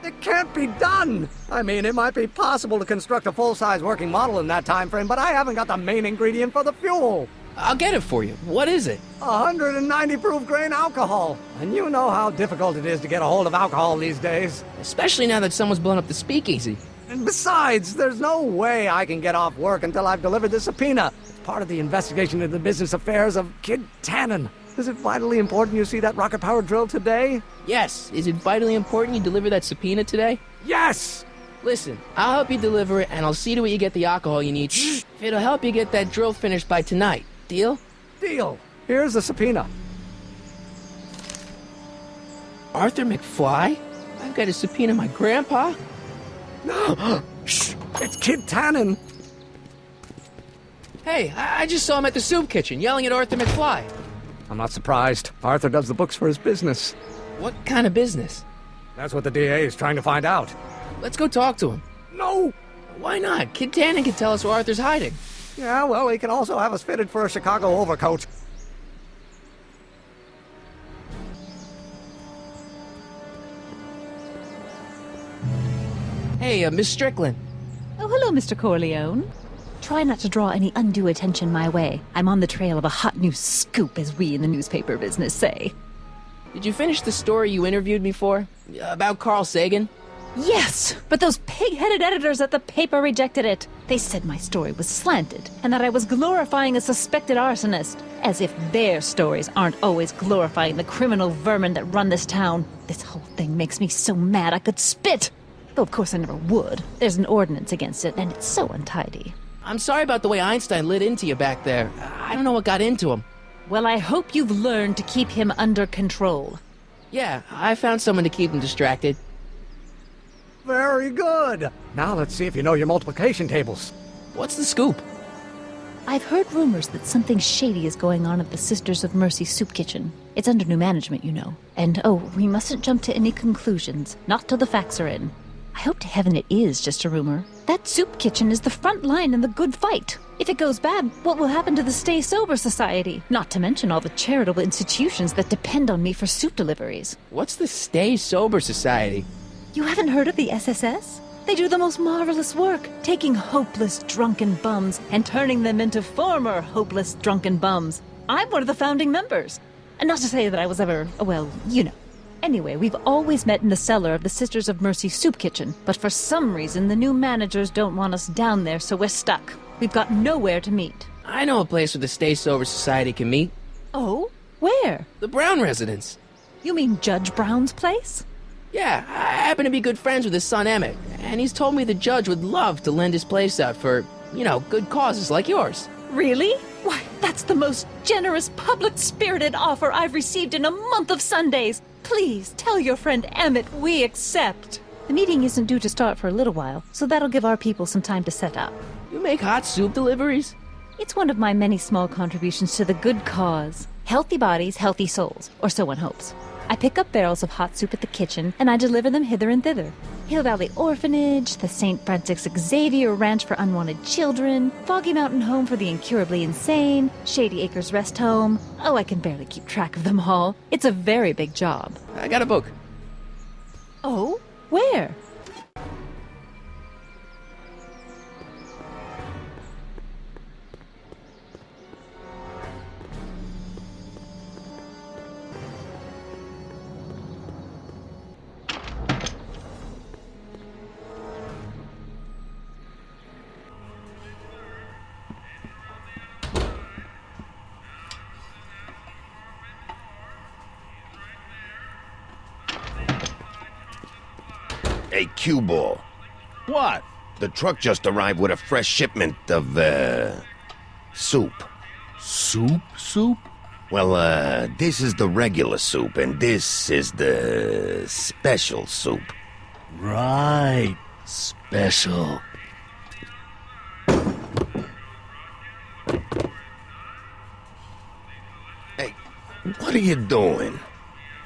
It can't be done! I mean, it might be possible to construct a full-size working model in that time frame, but I haven't got the main ingredient for the fuel. I'll get it for you. What is it? 190 proof grain alcohol. And you know how difficult it is to get a hold of alcohol these days. Especially now that someone's blown up the speakeasy. And besides, there's no way I can get off work until I've delivered the subpoena. It's part of the investigation into the business affairs of Kid Tannen. Is it vitally important you see that rocket-powered drill today? Yes. Is it vitally important you deliver that subpoena today? Yes! Listen, I'll help you deliver it, and I'll see to it you get the alcohol you need. If it'll help you get that drill finished by tonight. Deal? Deal. Here's the subpoena. Arthur McFly? I've got to subpoena my grandpa? No! Shh! It's Kid Tannen! Hey, I just saw him at the soup kitchen, yelling at Arthur McFly. I'm not surprised. Arthur does the books for his business. What kind of business? That's what the DA is trying to find out. Let's go talk to him. No! Why not? Kid Tannen can tell us where Arthur's hiding. Yeah, well, he can also have us fitted for a Chicago overcoat. Hey, Miss Strickland. Oh, hello, Mr. Corleone. Try not to draw any undue attention my way. I'm on the trail of a hot new scoop, as we in the newspaper business say. Did you finish the story you interviewed me for? About Carl Sagan? Yes, but those pig-headed editors at the paper rejected it. They said my story was slanted, and that I was glorifying a suspected arsonist. As if their stories aren't always glorifying the criminal vermin that run this town. This whole thing makes me so mad I could spit. Though of course I never would. There's an ordinance against it, and it's so untidy. I'm sorry about the way Einstein lit into you back there. I don't know what got into him. Well, I hope you've learned to keep him under control. Yeah, I found someone to keep him distracted. Very good. Now let's see if you know your multiplication tables. What's the scoop? I've heard rumors that something shady is going on at the Sisters of Mercy soup kitchen. It's under new management, you know. And oh, we mustn't jump to any conclusions. Not till the facts are in. I hope to heaven it is just a rumor. That soup kitchen is the front line in the good fight. If it goes bad, what will happen to the Stay Sober Society? Not to mention all the charitable institutions that depend on me for soup deliveries. What's the Stay Sober Society? You haven't heard of the SSS? They do the most marvelous work, taking hopeless drunken bums and turning them into former hopeless drunken bums. I'm one of the founding members. And not to say that I was ever, well, you know. Anyway, we've always met in the cellar of the Sisters of Mercy soup kitchen, but for some reason the new managers don't want us down there, so we're stuck. We've got nowhere to meet. I know a place where the Stay Sober Society can meet. Oh? Where? The Brown residence. You mean Judge Brown's place? Yeah, I happen to be good friends with his son Emmett, and he's told me the judge would love to lend his place out for, good causes like yours. Really? Why, that's the most generous, public-spirited offer I've received in a month of Sundays. Please, tell your friend Emmett we accept. The meeting isn't due to start for a little while, so that'll give our people some time to set up. You make hot soup deliveries? It's one of my many small contributions to the good cause. Healthy bodies, healthy souls, or so one hopes. I pick up barrels of hot soup at the kitchen, and I deliver them hither and thither. Hill Valley Orphanage, the St. Francis Xavier Ranch for Unwanted Children, Foggy Mountain Home for the Incurably Insane, Shady Acres Rest Home. Oh, I can barely keep track of them all. It's a very big job. I got a book. Oh? Where? Hey, cue ball. What? The truck just arrived with a fresh shipment of, soup. Soup? Well, this is the regular soup, and this is the special soup. Right. Special. Hey, what are you doing?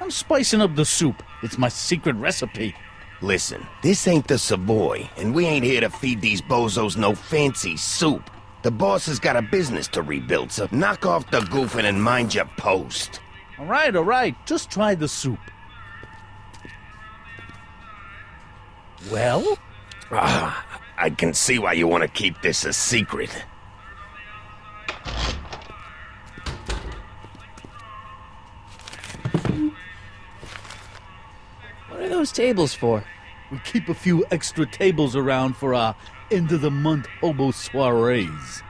I'm spicing up the soup. It's my secret recipe. Listen, this ain't the Savoy, and we ain't here to feed these bozos no fancy soup. The boss has got a business to rebuild, so knock off the goofing and mind your post. All right. Just try the soup. Well? I can see why you want to keep this a secret. What are those tables for? We keep a few extra tables around for our end-of-the-month hobo soirees.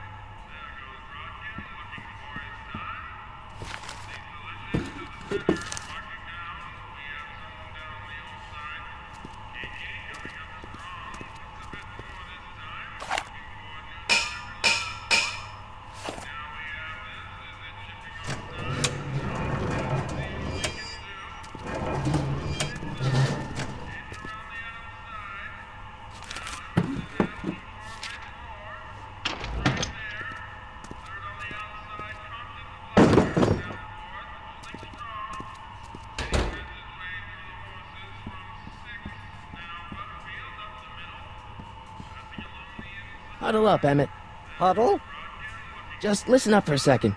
Huddle up, Emmett. Huddle? Just listen up for a second.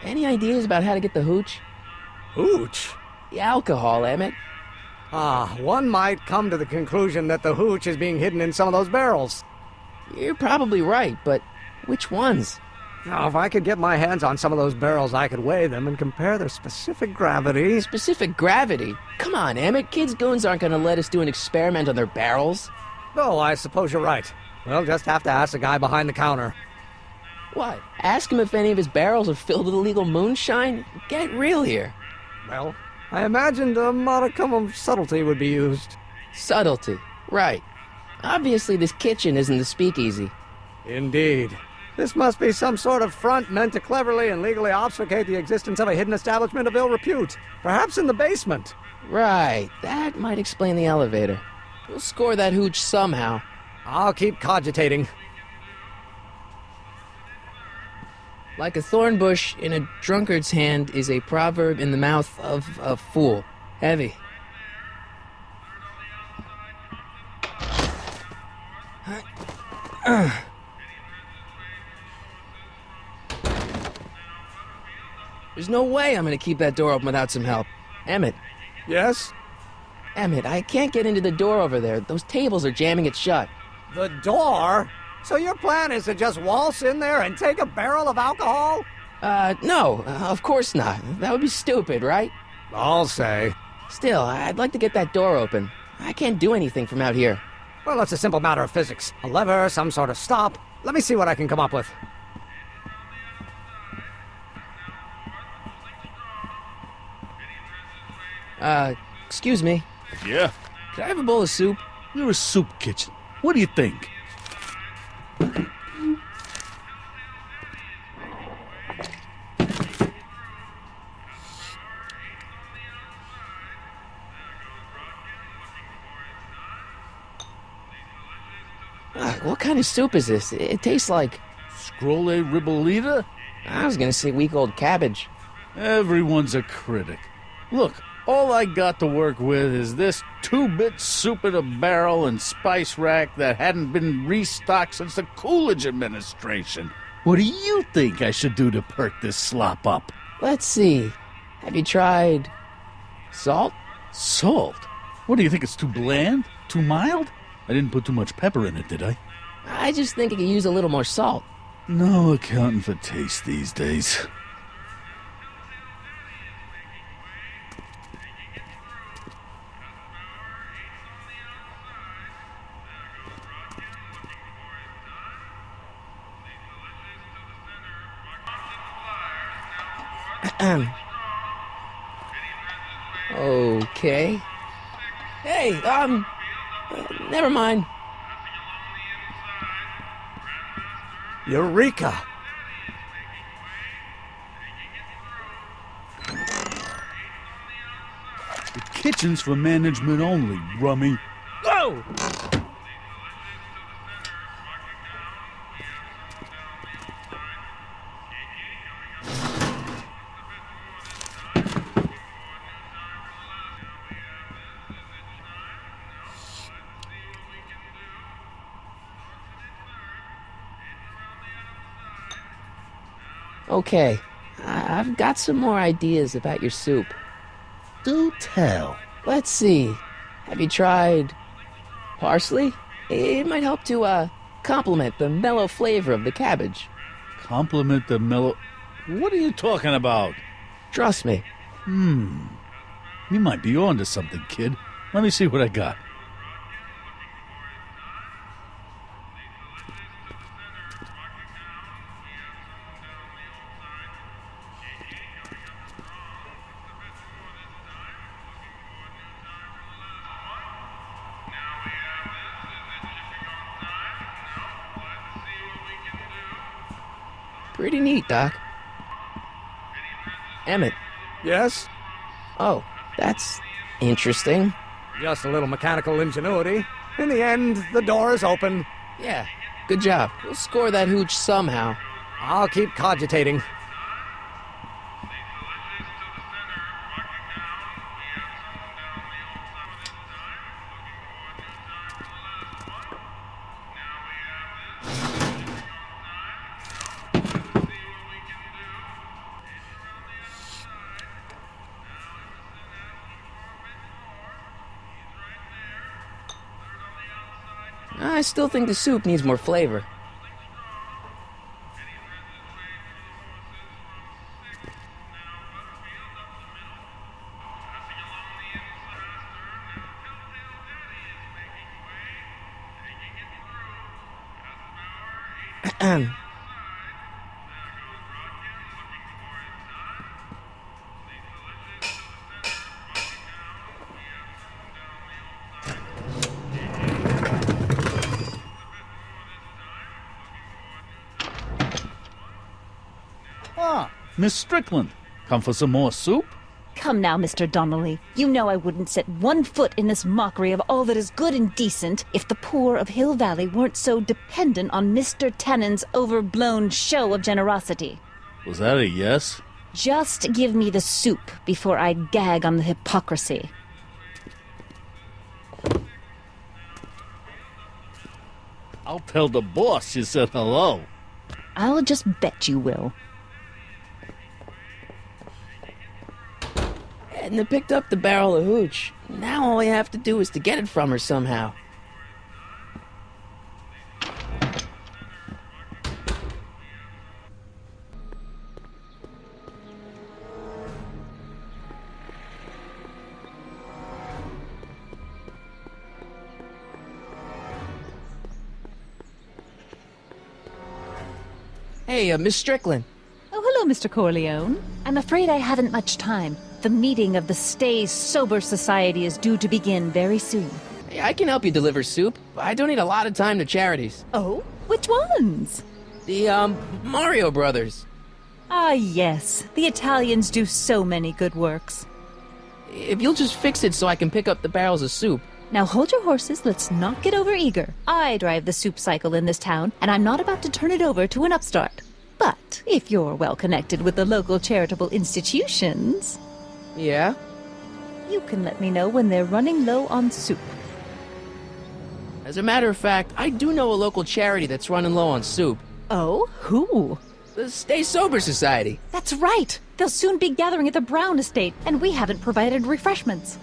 Any ideas about how to get the hooch? Hooch? The alcohol, Emmett. One might come to the conclusion that the hooch is being hidden in some of those barrels. You're probably right, but which ones? Now, if I could get my hands on some of those barrels, I could weigh them and compare their specific gravity. Specific gravity? Come on, Emmett. Kids' goons aren't gonna let us do an experiment on their barrels. Oh, I suppose you're right. We'll just have to ask the guy behind the counter. What? Ask him if any of his barrels are filled with illegal moonshine? Get real here. Well, I imagined a modicum of subtlety would be used. Subtlety. Right. Obviously, this kitchen isn't the speakeasy. Indeed. This must be some sort of front meant to cleverly and legally obfuscate the existence of a hidden establishment of ill repute. Perhaps in the basement. Right. That might explain the elevator. We'll score that hooch somehow. I'll keep cogitating. Like a thorn bush in a drunkard's hand is a proverb in the mouth of a fool. Heavy. There's no way I'm gonna keep that door open without some help. Emmett. Yes? Emmett, I can't get into the door over there. Those tables are jamming it shut. The door? So your plan is to just waltz in there and take a barrel of alcohol? No, of course not. That would be stupid, right? I'll say. Still, I'd like to get that door open. I can't do anything from out here. Well, it's a simple matter of physics. A lever, some sort of stop. Let me see what I can come up with. Excuse me. Yeah? Could I have a bowl of soup? You're a soup kitchen. What do you think? What kind of soup is this? It tastes like... Scrolle ribolita? I was gonna say week-old cabbage. Everyone's a critic. Look, all I got to work with is this 2-bit soup in a barrel and spice rack that hadn't been restocked since the Coolidge administration. What do you think I should do to perk this slop up? Let's see. Have you tried... salt? Salt? What do you think, it's too bland? Too mild? I didn't put too much pepper in it, did I? I just think it could use a little more salt. No accounting for taste these days. Okay. Hey, never mind. Eureka! The kitchen's for management only, rummy. Whoa! Okay, I've got some more ideas about your soup. Do tell. Let's see. Have you tried parsley? It might help to, complement the mellow flavor of the cabbage. Compliment the mellow... What are you talking about? Trust me. You might be onto something, kid. Let me see what I got. Pretty neat, Doc. Emmett. Yes? Oh, that's interesting. Just a little mechanical ingenuity. In the end, the door is open. Yeah, good job. We'll score that hooch somehow. I'll keep cogitating. I still think the soup needs more flavor. Miss Strickland, come for some more soup? Come now, Mr. Donnelly. You know I wouldn't set one foot in this mockery of all that is good and decent if the poor of Hill Valley weren't so dependent on Mr. Tannen's overblown show of generosity. Was that a yes? Just give me the soup before I gag on the hypocrisy. I'll tell the boss you said hello. I'll just bet you will. Edna picked up the barrel of hooch. Now all I have to do is to get it from her somehow. Hey, Miss Strickland. Oh, hello, Mr. Corleone. I'm afraid I haven't much time. The meeting of the Stay Sober Society is due to begin very soon. Hey, I can help you deliver soup. I donate a lot of time to charities. Oh? Which ones? The, Mario Brothers. Ah, yes. The Italians do so many good works. If you'll just fix it so I can pick up the barrels of soup. Now hold your horses, let's not get overeager. I drive the soup cycle in this town, and I'm not about to turn it over to an upstart. But if you're well connected with the local charitable institutions... Yeah? You can let me know when they're running low on soup. As a matter of fact, I do know a local charity that's running low on soup. Oh? Who? The Stay Sober Society. That's right! They'll soon be gathering at the Brown estate, and we haven't provided refreshments.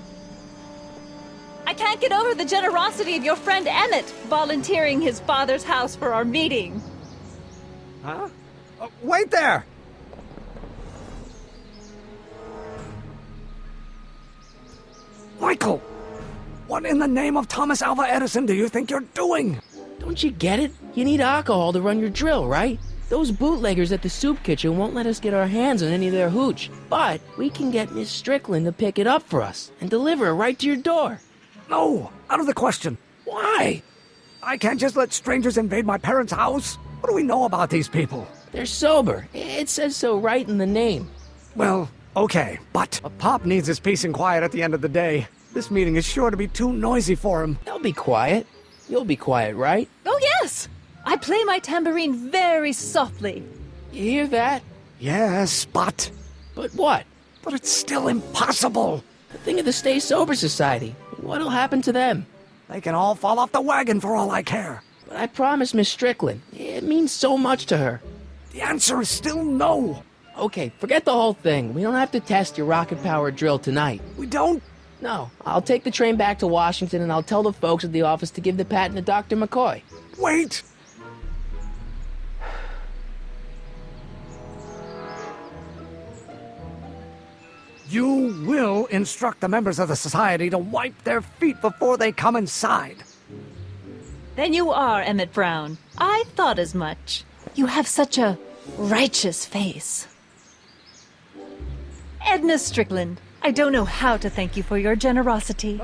I can't get over the generosity of your friend Emmett, volunteering his father's house for our meeting. Huh? Wait there! Michael! What in the name of Thomas Alva Edison do you think you're doing? Don't you get it? You need alcohol to run your drill, right? Those bootleggers at the soup kitchen won't let us get our hands on any of their hooch. But we can get Miss Strickland to pick it up for us and deliver it right to your door. No, out of the question. Why? I can't just let strangers invade my parents' house. What do we know about these people? They're sober. It says so right in the name. Well, okay, but Pop needs his peace and quiet at the end of the day. This meeting is sure to be too noisy for him. They'll be quiet. You'll be quiet, right? Oh, yes! I play my tambourine very softly. You hear that? Yes, but... But what? But it's still impossible. Think of the Stay Sober Society. What'll happen to them? They can all fall off the wagon for all I care. But I promised Miss Strickland. It means so much to her. The answer is still no. Okay, forget the whole thing. We don't have to test your rocket-powered drill tonight. We don't? No. I'll take the train back to Washington and I'll tell the folks at the office to give the patent to Dr. McCoy. Wait! You will instruct the members of the society to wipe their feet before they come inside. Then you are Emmett Brown. I thought as much. You have such a righteous face. Edna Strickland, I don't know how to thank you for your generosity.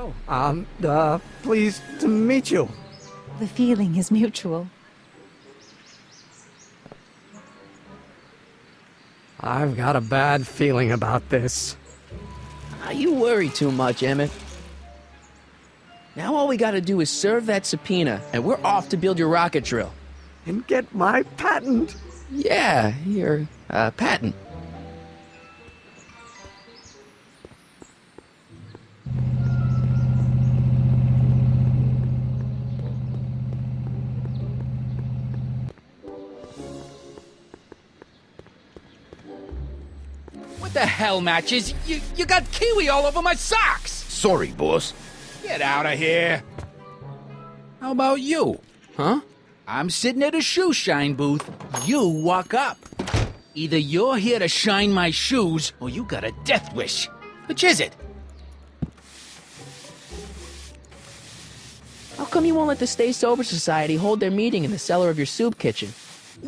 Pleased to meet you. The feeling is mutual. I've got a bad feeling about this. You worry too much, Emmett. Now all we gotta do is serve that subpoena, and we're off to build your rocket drill. And get my patent. Yeah, your, patent. What the hell, Matches? You got kiwi all over my socks! Sorry, boss. Get out of here! How about you? Huh? I'm sitting at a shoe shine booth. You walk up. Either you're here to shine my shoes, or you got a death wish. Which is it? How come you won't let the Stay Sober Society hold their meeting in the cellar of your soup kitchen?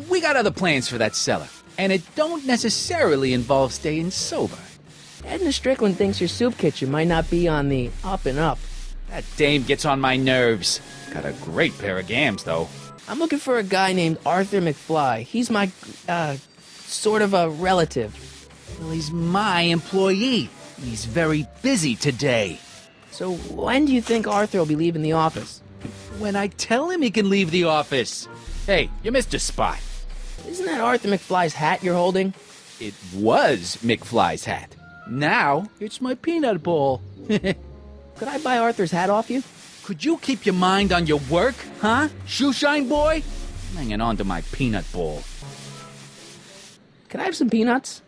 We got other plans for that cellar, and it don't necessarily involve staying sober. Edna Strickland thinks your soup kitchen might not be on the up and up. That dame gets on my nerves. Got a great pair of gams, though. I'm looking for a guy named Arthur McFly. He's my, sort of a relative. Well, he's my employee. He's very busy today. So when do you think Arthur will be leaving the office? When I tell him he can leave the office. Hey, you missed a spot. Isn't that Arthur McFly's hat you're holding? It was McFly's hat. Now, it's my peanut bowl. Could I buy Arthur's hat off you? Could you keep your mind on your work, huh? Shoeshine boy? I'm hanging on to my peanut bowl. Can I have some peanuts?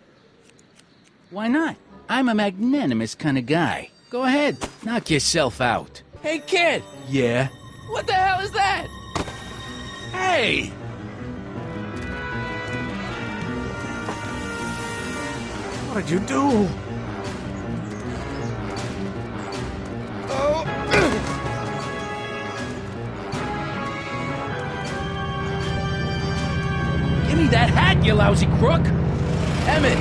Why not? I'm a magnanimous kind of guy. Go ahead, knock yourself out. Hey, kid! Yeah? What the hell is that? Hey! What did you do? Give me that hat, you lousy crook! Emmett!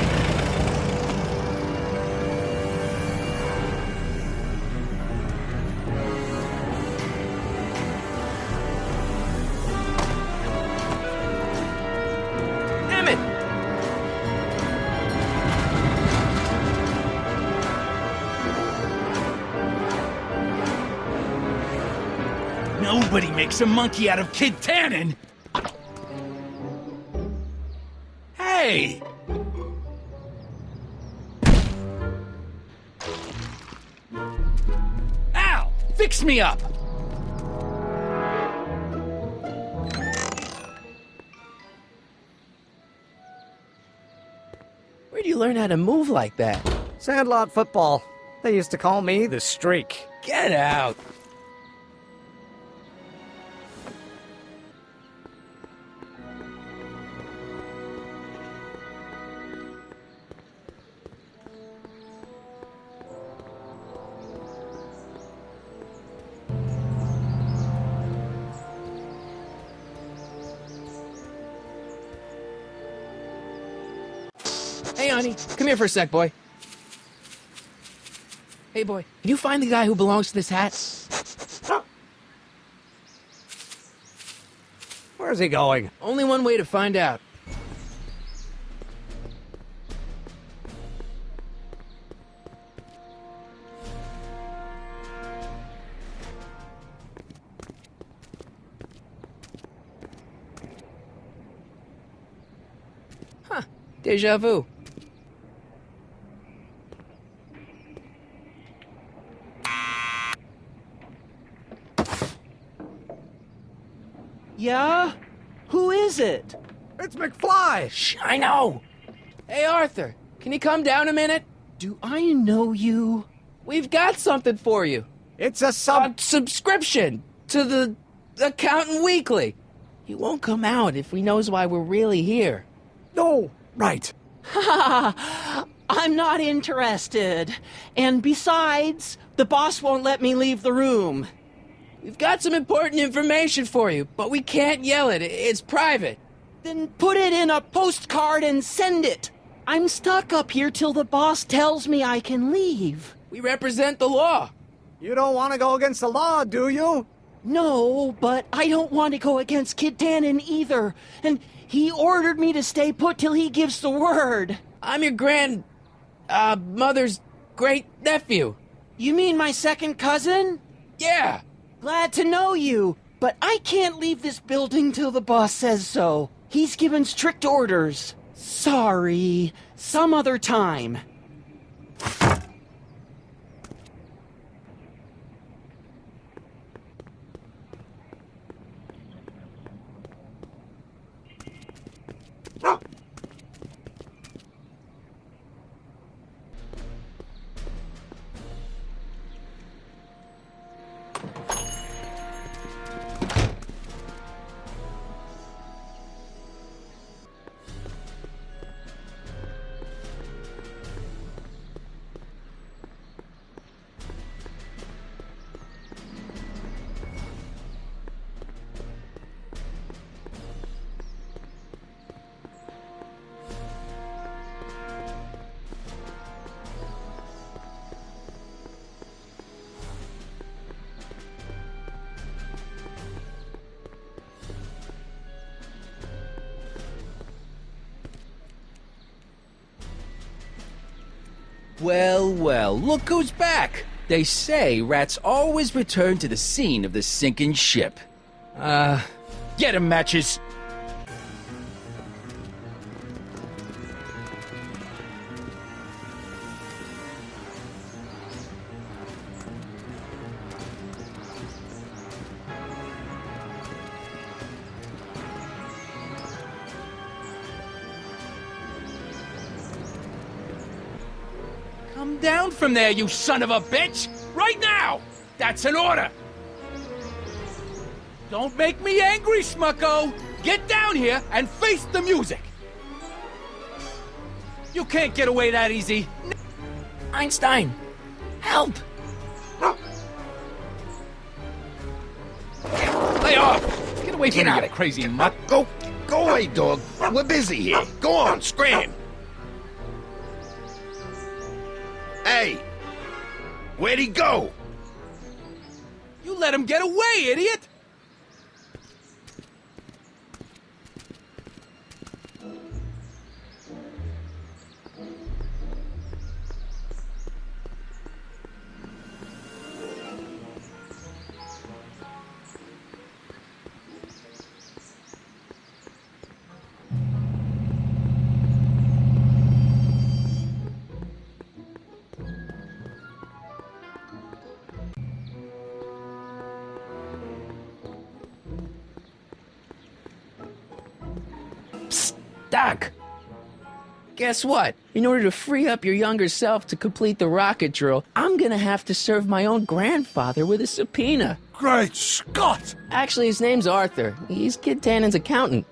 Emmett! Nobody makes a monkey out of Kid Tannen! Hey! Al! Fix me up! Where'd you learn how to move like that? Sandlot football. They used to call me the Streak. Get out! Hey, honey, come here for a sec, boy. Hey, boy, can you find the guy who belongs to this hat? Where's he going? Only one way to find out. Huh, deja vu. Yeah? Who is it? It's McFly! Shh, I know! Hey, Arthur, can you come down a minute? Do I know you? We've got something for you. It's a subscription to the Accountant Weekly. He won't come out if he knows why we're really here. No, right. I'm not interested. And besides, the boss won't let me leave the room. We've got some important information for you, but we can't yell it. It's private. Then put it in a postcard and send it. I'm stuck up here till the boss tells me I can leave. We represent the law. You don't want to go against the law, do you? No, but I don't want to go against Kid Tannen either. And he ordered me to stay put till he gives the word. I'm your mother's great-nephew. You mean my second cousin? Yeah. Glad to know you, but I can't leave this building till the boss says so. He's given strict orders. Sorry. Some other time. Well, well, look who's back! They say rats always return to the scene of the sinking ship. Get 'em, Matches! Come down from there, you son of a bitch! Right now! That's an order! Don't make me angry, Smucko! Get down here and face the music! You can't get away that easy! Einstein! Help! Lay off! Get away from me, you crazy mutt! Go away, dog. We're busy here. Go on, scram. Hey! Where'd he go? You let him get away, idiot! Doc! Guess what? In order to free up your younger self to complete the rocket drill, I'm gonna have to serve my own grandfather with a subpoena. Great Scott! Actually, his name's Arthur. He's Kid Tannen's accountant.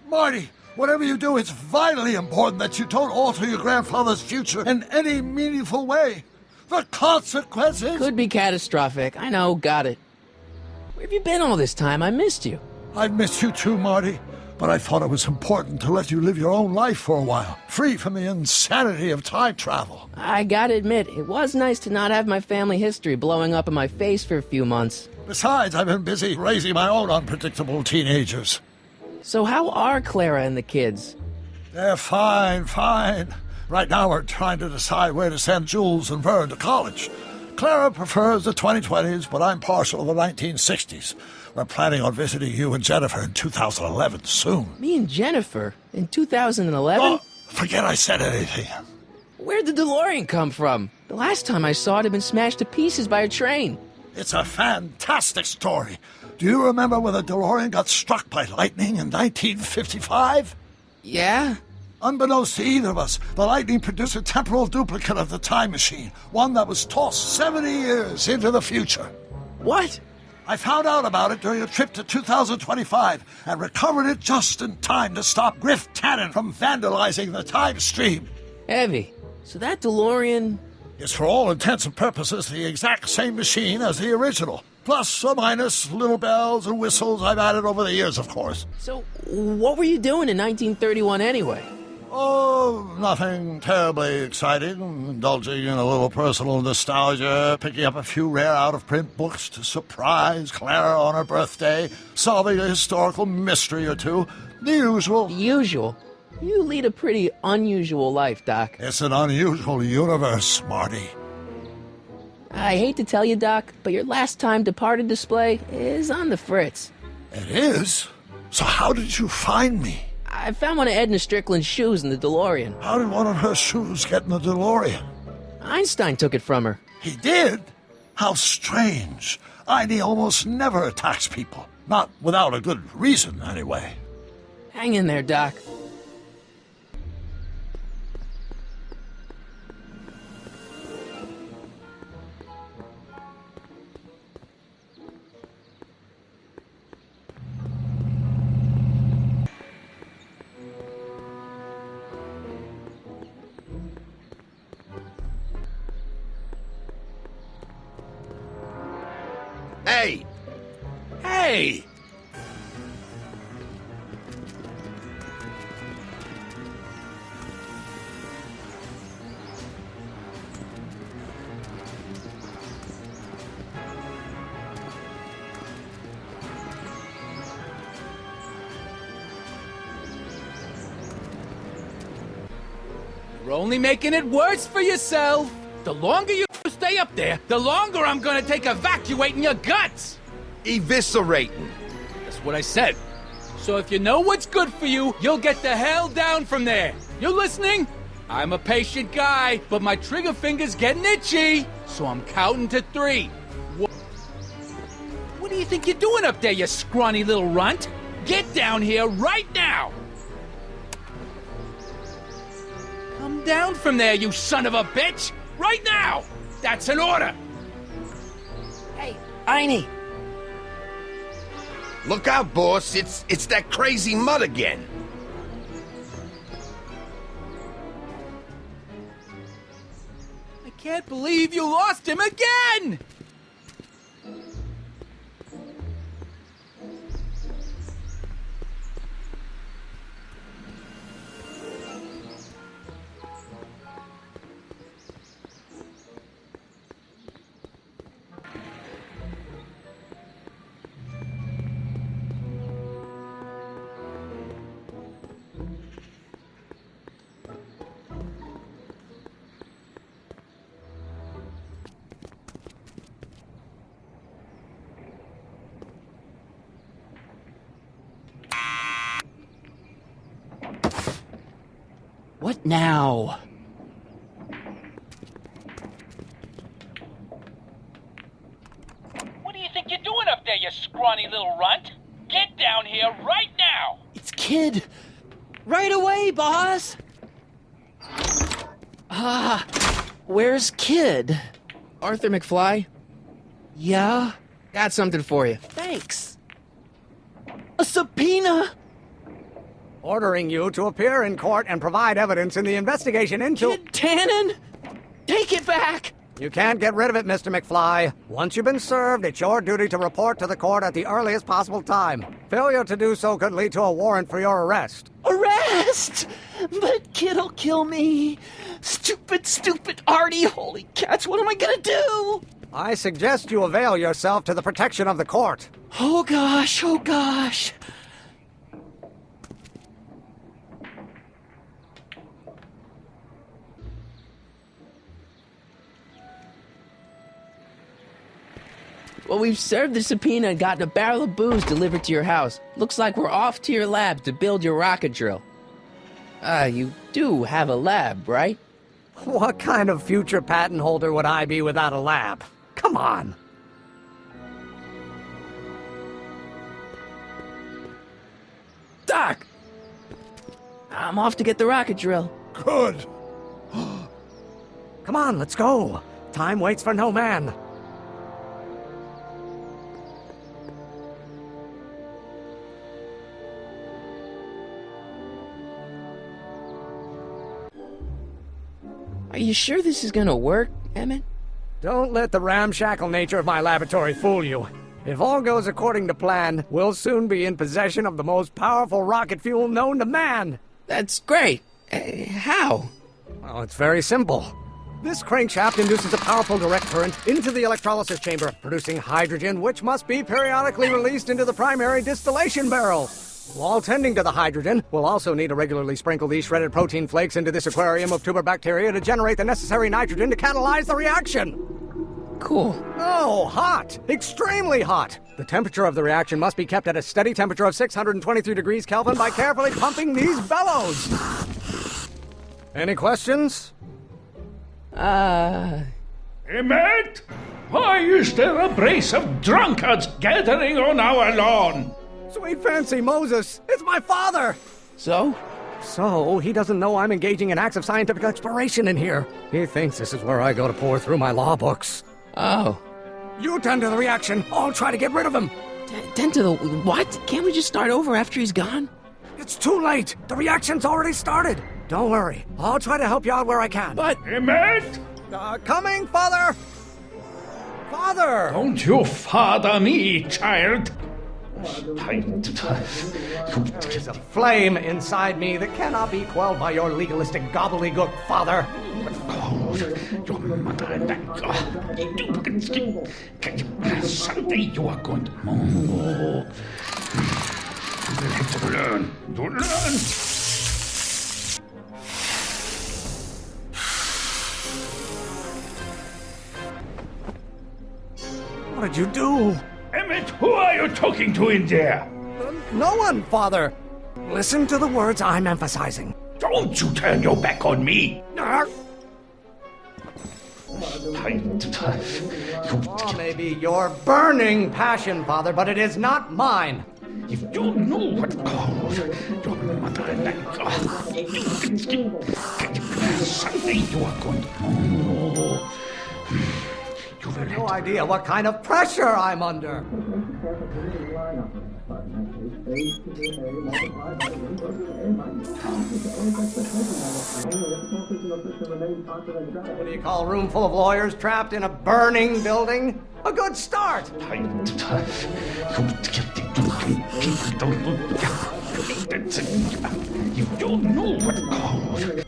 Marty, whatever you do, it's vitally important that you don't alter your grandfather's future in any meaningful way. The consequences... Could be catastrophic. I know, got it. Where have you been all this time? I missed you. I've missed you too, Marty. But I thought it was important to let you live your own life for a while, free from the insanity of time travel. I gotta admit, it was nice to not have my family history blowing up in my face for a few months. Besides, I've been busy raising my own unpredictable teenagers. So how are Clara and the kids? They're fine. Right now we're trying to decide where to send Jules and Vern to college. Clara prefers the 2020s, but I'm partial to the 1960s. We're planning on visiting you and Jennifer in 2011 soon. Me and Jennifer? In 2011? Oh, forget I said anything. Where'd the DeLorean come from? The last time I saw it had been smashed to pieces by a train. It's a fantastic story. Do you remember when the DeLorean got struck by lightning in 1955? Yeah? Unbeknownst to either of us, the lightning produced a temporal duplicate of the time machine, one that was tossed 70 years into the future. What? I found out about it during a trip to 2025 and recovered it just in time to stop Biff Tannen from vandalizing the time stream. Heavy. So that DeLorean... is for all intents and purposes the exact same machine as the original. Plus or minus little bells and whistles I've added over the years, of course. So what were you doing in 1931 anyway? Oh, nothing terribly exciting. Indulging in a little personal nostalgia, picking up a few rare out-of-print books to surprise Clara on her birthday, solving a historical mystery or two. The usual. The usual? You lead a pretty unusual life, Doc. It's an unusual universe, Marty. I hate to tell you, Doc, but your last time departed display is on the fritz. It is? So how did you find me? I found one of Edna Strickland's shoes in the DeLorean. How did one of her shoes get in the DeLorean? Einstein took it from her. He did? How strange. Einie almost never attacks people. Not without a good reason, anyway. Hang in there, Doc. Hey! Hey! You're only making it worse for yourself. The longer you stay up there, the longer I'm gonna take evacuating your guts! Eviscerating. That's what I said. So if you know what's good for you, you'll get the hell down from there. You listening? I'm a patient guy, but my trigger finger's getting itchy. So I'm counting to 3. What do you think you're doing up there, you scrawny little runt? Get down here right now! Come down from there, you son of a bitch! Right now! That's an order! Hey, Einie! Look out, boss. It's that crazy mud again. I can't believe you lost him again! What now? What do you think you're doing up there, you scrawny little runt? Get down here right now! It's Kid. Right away, boss. Where's Kid? Arthur McFly, Yeah? got something for you. Thanks. A subpoena? Ordering you to appear in court and provide evidence in the investigation into... Kid Tannen? Take it back! You can't get rid of it, Mr. McFly. Once you've been served, it's your duty to report to the court at the earliest possible time. Failure to do so could lead to a warrant for your arrest. Arrest! But Kid'll kill me. Stupid Artie. Holy cats, what am I gonna do? I suggest you avail yourself to the protection of the court. Oh gosh. Well, we've served the subpoena and gotten a barrel of booze delivered to your house. Looks like we're off to your lab to build your rocket drill. You do have a lab, right? What kind of future patent holder would I be without a lab? Come on. Doc! I'm off to get the rocket drill. Good. Come on, let's go. Time waits for no man. Are you sure this is gonna work, Emmett? Don't let the ramshackle nature of my laboratory fool you. If all goes according to plan, we'll soon be in possession of the most powerful rocket fuel known to man. That's great. How? Well, it's very simple. This crankshaft induces a powerful direct current into the electrolysis chamber, producing hydrogen, which must be periodically released into the primary distillation barrel. While tending to the hydrogen, we'll also need to regularly sprinkle these shredded protein flakes into this aquarium of tuber bacteria to generate the necessary nitrogen to catalyze the reaction. Cool. Oh, hot! Extremely hot! The temperature of the reaction must be kept at a steady temperature of 623 degrees Kelvin by carefully pumping these bellows. Any questions? Emmett? Why is there a brace of drunkards gathering on our lawn? Sweet fancy Moses, it's my father! So? So, he doesn't know I'm engaging in acts of scientific exploration in here. He thinks this is where I go to pour through my law books. Oh. You tend to the reaction. I'll try to get rid of him. Tend to the... what? Can't we just start over after he's gone? It's too late. The reaction's already started. Don't worry. I'll try to help you out where I can. But... Emmett? Coming, Father! Father! Don't you father me, child. There is a flame inside me that cannot be quelled by your legalistic gobbledygook, Father. Your mother and I. Someday you are going to. You will have to learn. You learn. What did you do? Emmett, who are you talking to in there? No one, Father. Listen to the words I'm emphasizing. Don't you turn your back on me. Maybe your burning passion, Father, but it is not mine. If you knew what caused your mother and I. Someday you are going to... No. You will No idea what kind of pressure I'm under. What do you call a room full of lawyers trapped in a burning building? A good start. You don't know what called.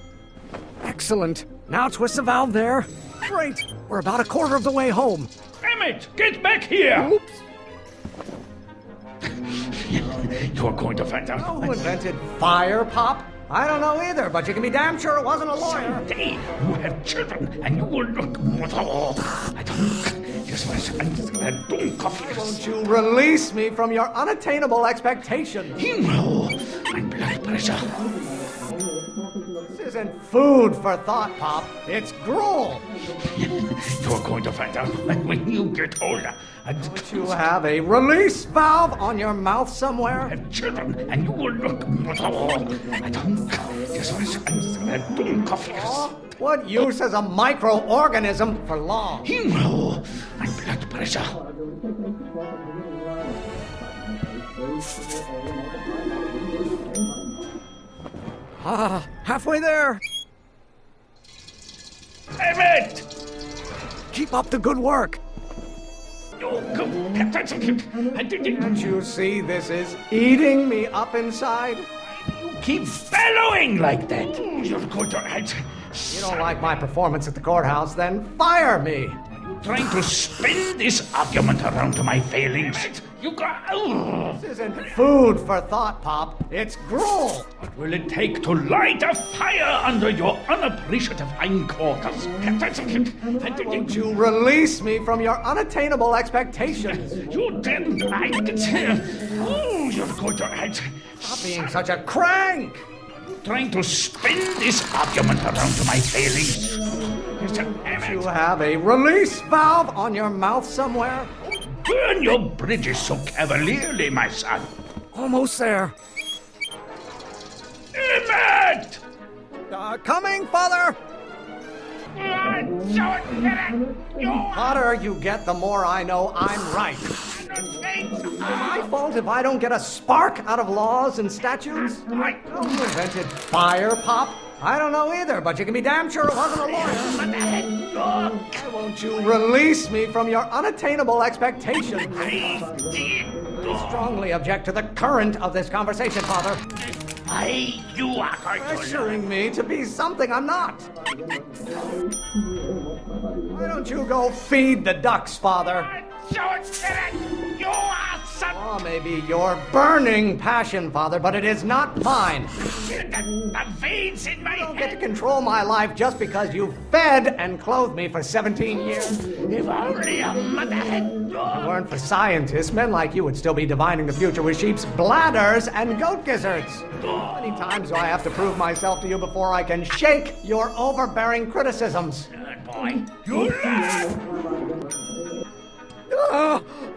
Excellent. Now twist the valve there. Great. We're about a quarter of the way home. Emmett, get back here! Oops. You are going to find out. Who invented fire pop? I don't know either, but you can be damn sure it wasn't a lawyer. Someday you have children and you will look... I don't... Yes, my son, don't coffee. Won't you release me from your unattainable expectations? No, my blood pressure. This isn't food for thought, Pop. It's gruel. You're going to find out when you get older. Don't you have a release valve on your mouth somewhere? Have children and you will look... I don't... Yes, my son, don't coffee. What use is a microorganism for law? No, my blood pressure. Halfway there. Emmett! Keep up the good work. Don't you see this is eating me up inside? Keep bellowing like that. You're going to... You don't like my performance at the courthouse, then fire me. Trying to spin this argument around to my failings. You got... This isn't food for thought, Pop. It's gruel. What will it take to light a fire under your unappreciative hindquarters? Won't you release me from your unattainable expectations? You didn't like it. Oh, you're going to... Stop being such a crank. Trying to spin this argument around to my failings. Don't you have a release valve on your mouth somewhere? Burn your bridges so cavalierly, my son. Almost there. Emmett! Coming, Father! The hotter you get, the more I know I'm right. Is it my fault if I don't get a spark out of laws and statutes? Who invented fire pop? I don't know either, but you can be damn sure it wasn't a lawyer. Why won't you release me from your unattainable expectations? I strongly object to the current of this conversation, Father. You are going to... Pressuring me to be something I'm not. Why don't you go feed the ducks, Father? You are some... Oh, maybe your burning passion, Father, but it is not mine. The veins in my head. You don't get to control my life just because you fed and clothed me for 17 years. If only a mother had... If it weren't for scientists, men like you would still be divining the future with sheep's bladders and goat gizzards. How many times do I have to prove myself to you before I can shake your overbearing criticisms? Good boy. You laugh!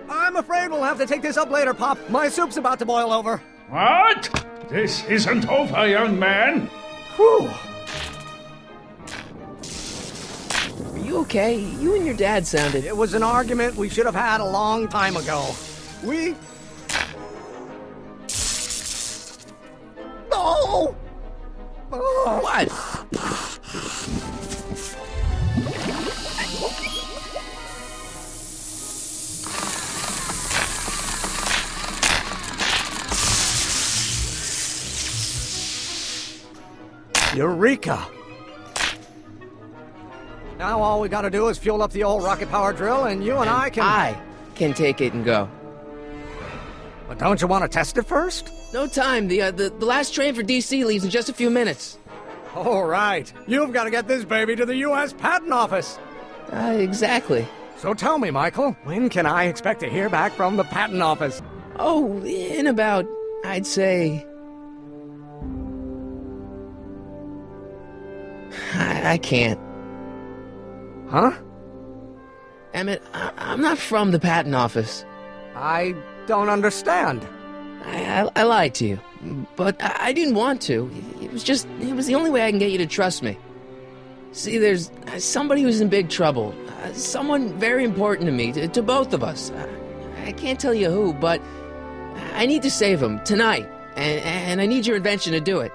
I'm afraid we'll have to take this up later, Pop. My soup's about to boil over. What? This isn't over, young man. Whew. Are you okay? You and your dad sounded... It was an argument we should have had a long time ago. We... Oh! Oh. What? Eureka! Now all we gotta do is fuel up the old rocket power drill and you and I can... I can take it and go. But don't you want to test it first? No time. The last train for DC leaves in just a few minutes. All right. You've got to get this baby to the U.S. Patent Office. Exactly. So tell me, Michael, when can I expect to hear back from the Patent Office? Oh, in about, I'd say... I can't. Huh? Emmett, I'm not from the Patent Office. I don't understand. I lied to you, but I didn't want to. It was the only way I can get you to trust me. See, there's somebody who's in big trouble. Someone very important to me, to both of us. I can't tell you who, but I need to save him tonight, and I need your invention to do it.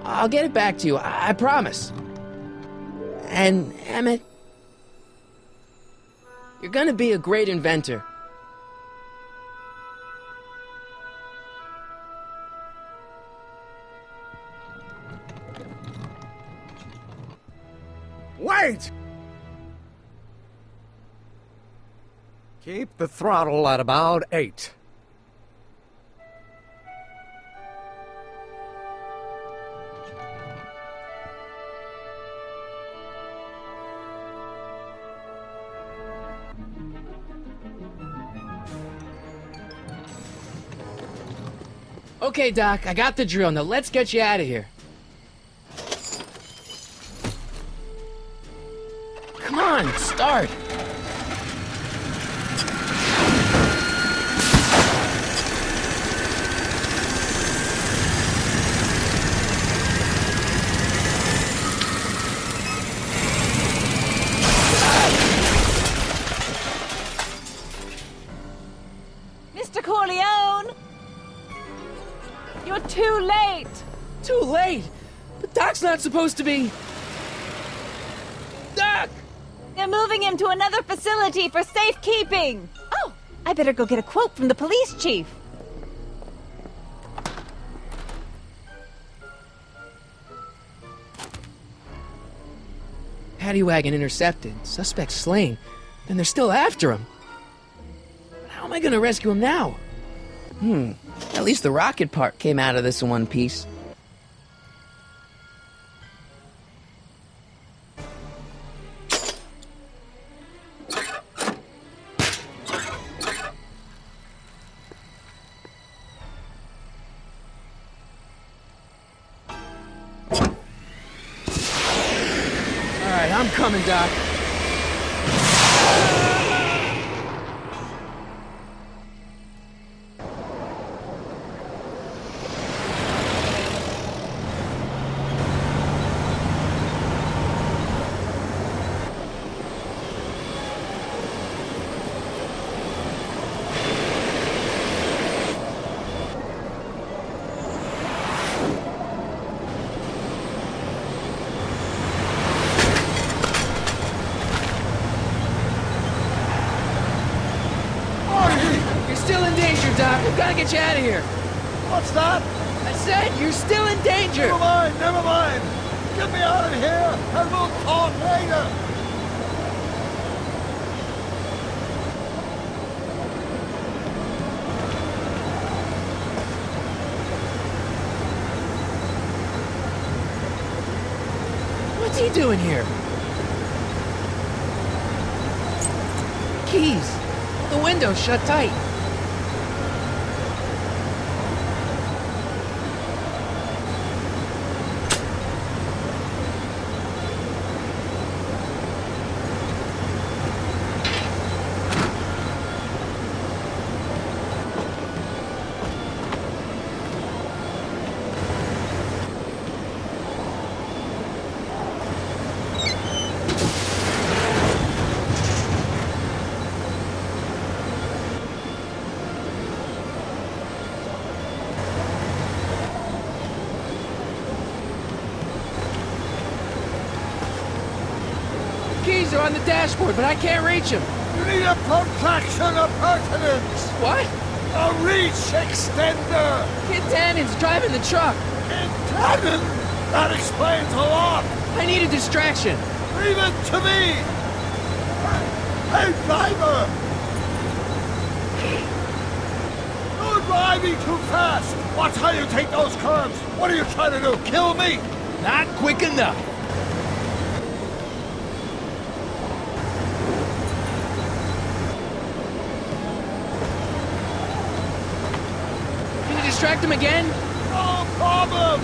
I'll get it back to you, I promise. And, Emmett, you're gonna be a great inventor. Wait! Keep the throttle at about 8. Okay, Doc, I got the drill. Now let's get you out of here. Come on, start. Mr. Corleone! You're too late! Too late? But Doc's not supposed to be... Doc! They're moving him to another facility for safekeeping! Oh, I better go get a quote from the police chief. Paddy wagon intercepted. Suspect slain. Then they're still after him. How am I gonna rescue him now? At least the rocket part came out of this in one piece. Alright, I'm coming, Doc. Still in danger, Doc. We've got to get you out of here. What's that? I said you're still in danger. Never mind, never mind. Get me out of here, and we'll talk later. What's he doing here? Keys. The window's shut tight. Keys are on the dashboard, but I can't reach them. You need a protraction appurtenance. What? A reach extender. Kid Tannen's driving the truck. Kid Tannen? That explains a lot. I need a distraction. Leave it to me. Hey, driver. You're driving too fast. Watch how you take those curves. What are you trying to do? Kill me? Not quick enough. Can you distract him again? No problem.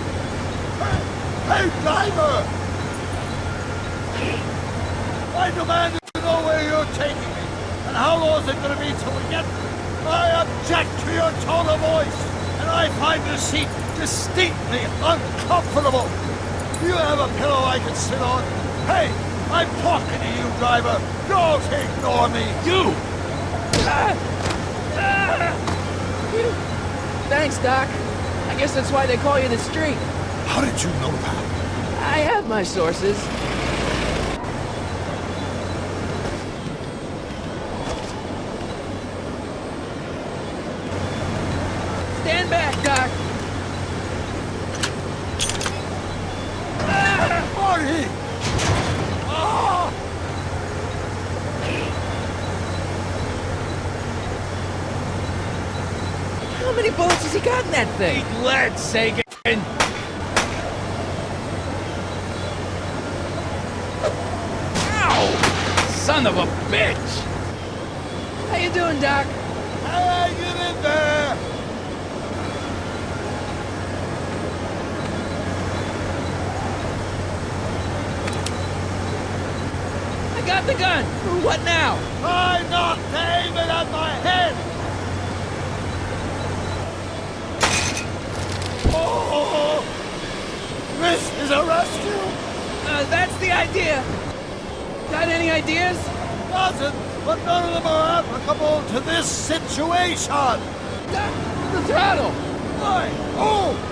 Hey, driver. I demand to know where you're taking me and how long is it going to be till we get there? I object to your tone of voice, and I find this seat distinctly uncomfortable. Do you have a pillow I can sit on? Hey, I'm talking to you, driver. Don't ignore me. You! Thanks, Doc. I guess that's why they call you the Streak. How did you know that? I have my sources. Stand back, Doc. Marty! Ah! How many bullets has he got in that thing? Eat lead, Sagan! Ow! Son of a bitch! How you doing, Doc? Hey, get in there! I got the gun. What now? Try not to aim it at my head! Oh! This is a rescue! That's the idea. Got any ideas? Doesn't, but none of them are applicable to this situation! The throttle! Why? Oh!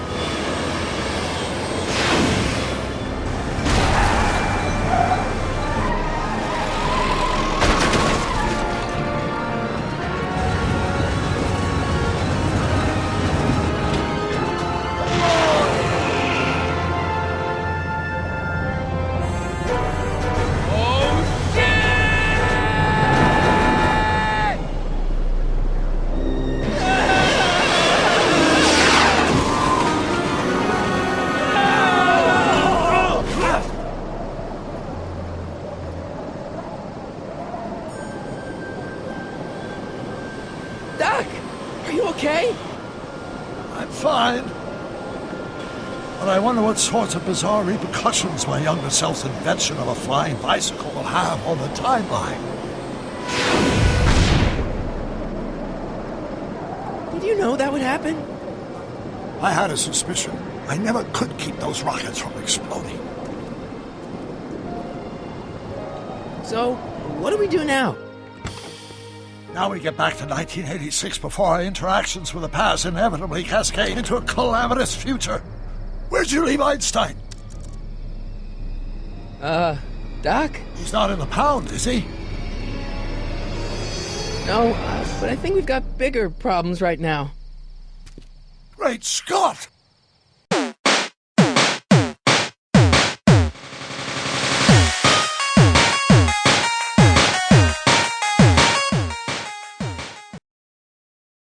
Doc, are you okay? I'm fine. But I wonder what sorts of bizarre repercussions my younger self's invention of a flying bicycle will have on the timeline. Did you know that would happen? I had a suspicion. I never could keep those rockets from exploding. So, what do we do now? Now we get back to 1986 before our interactions with the past inevitably cascade into a calamitous future. Where'd you leave Einstein? Doc? He's not in the pound, is he? No, but I think we've got bigger problems right now. Great Scott!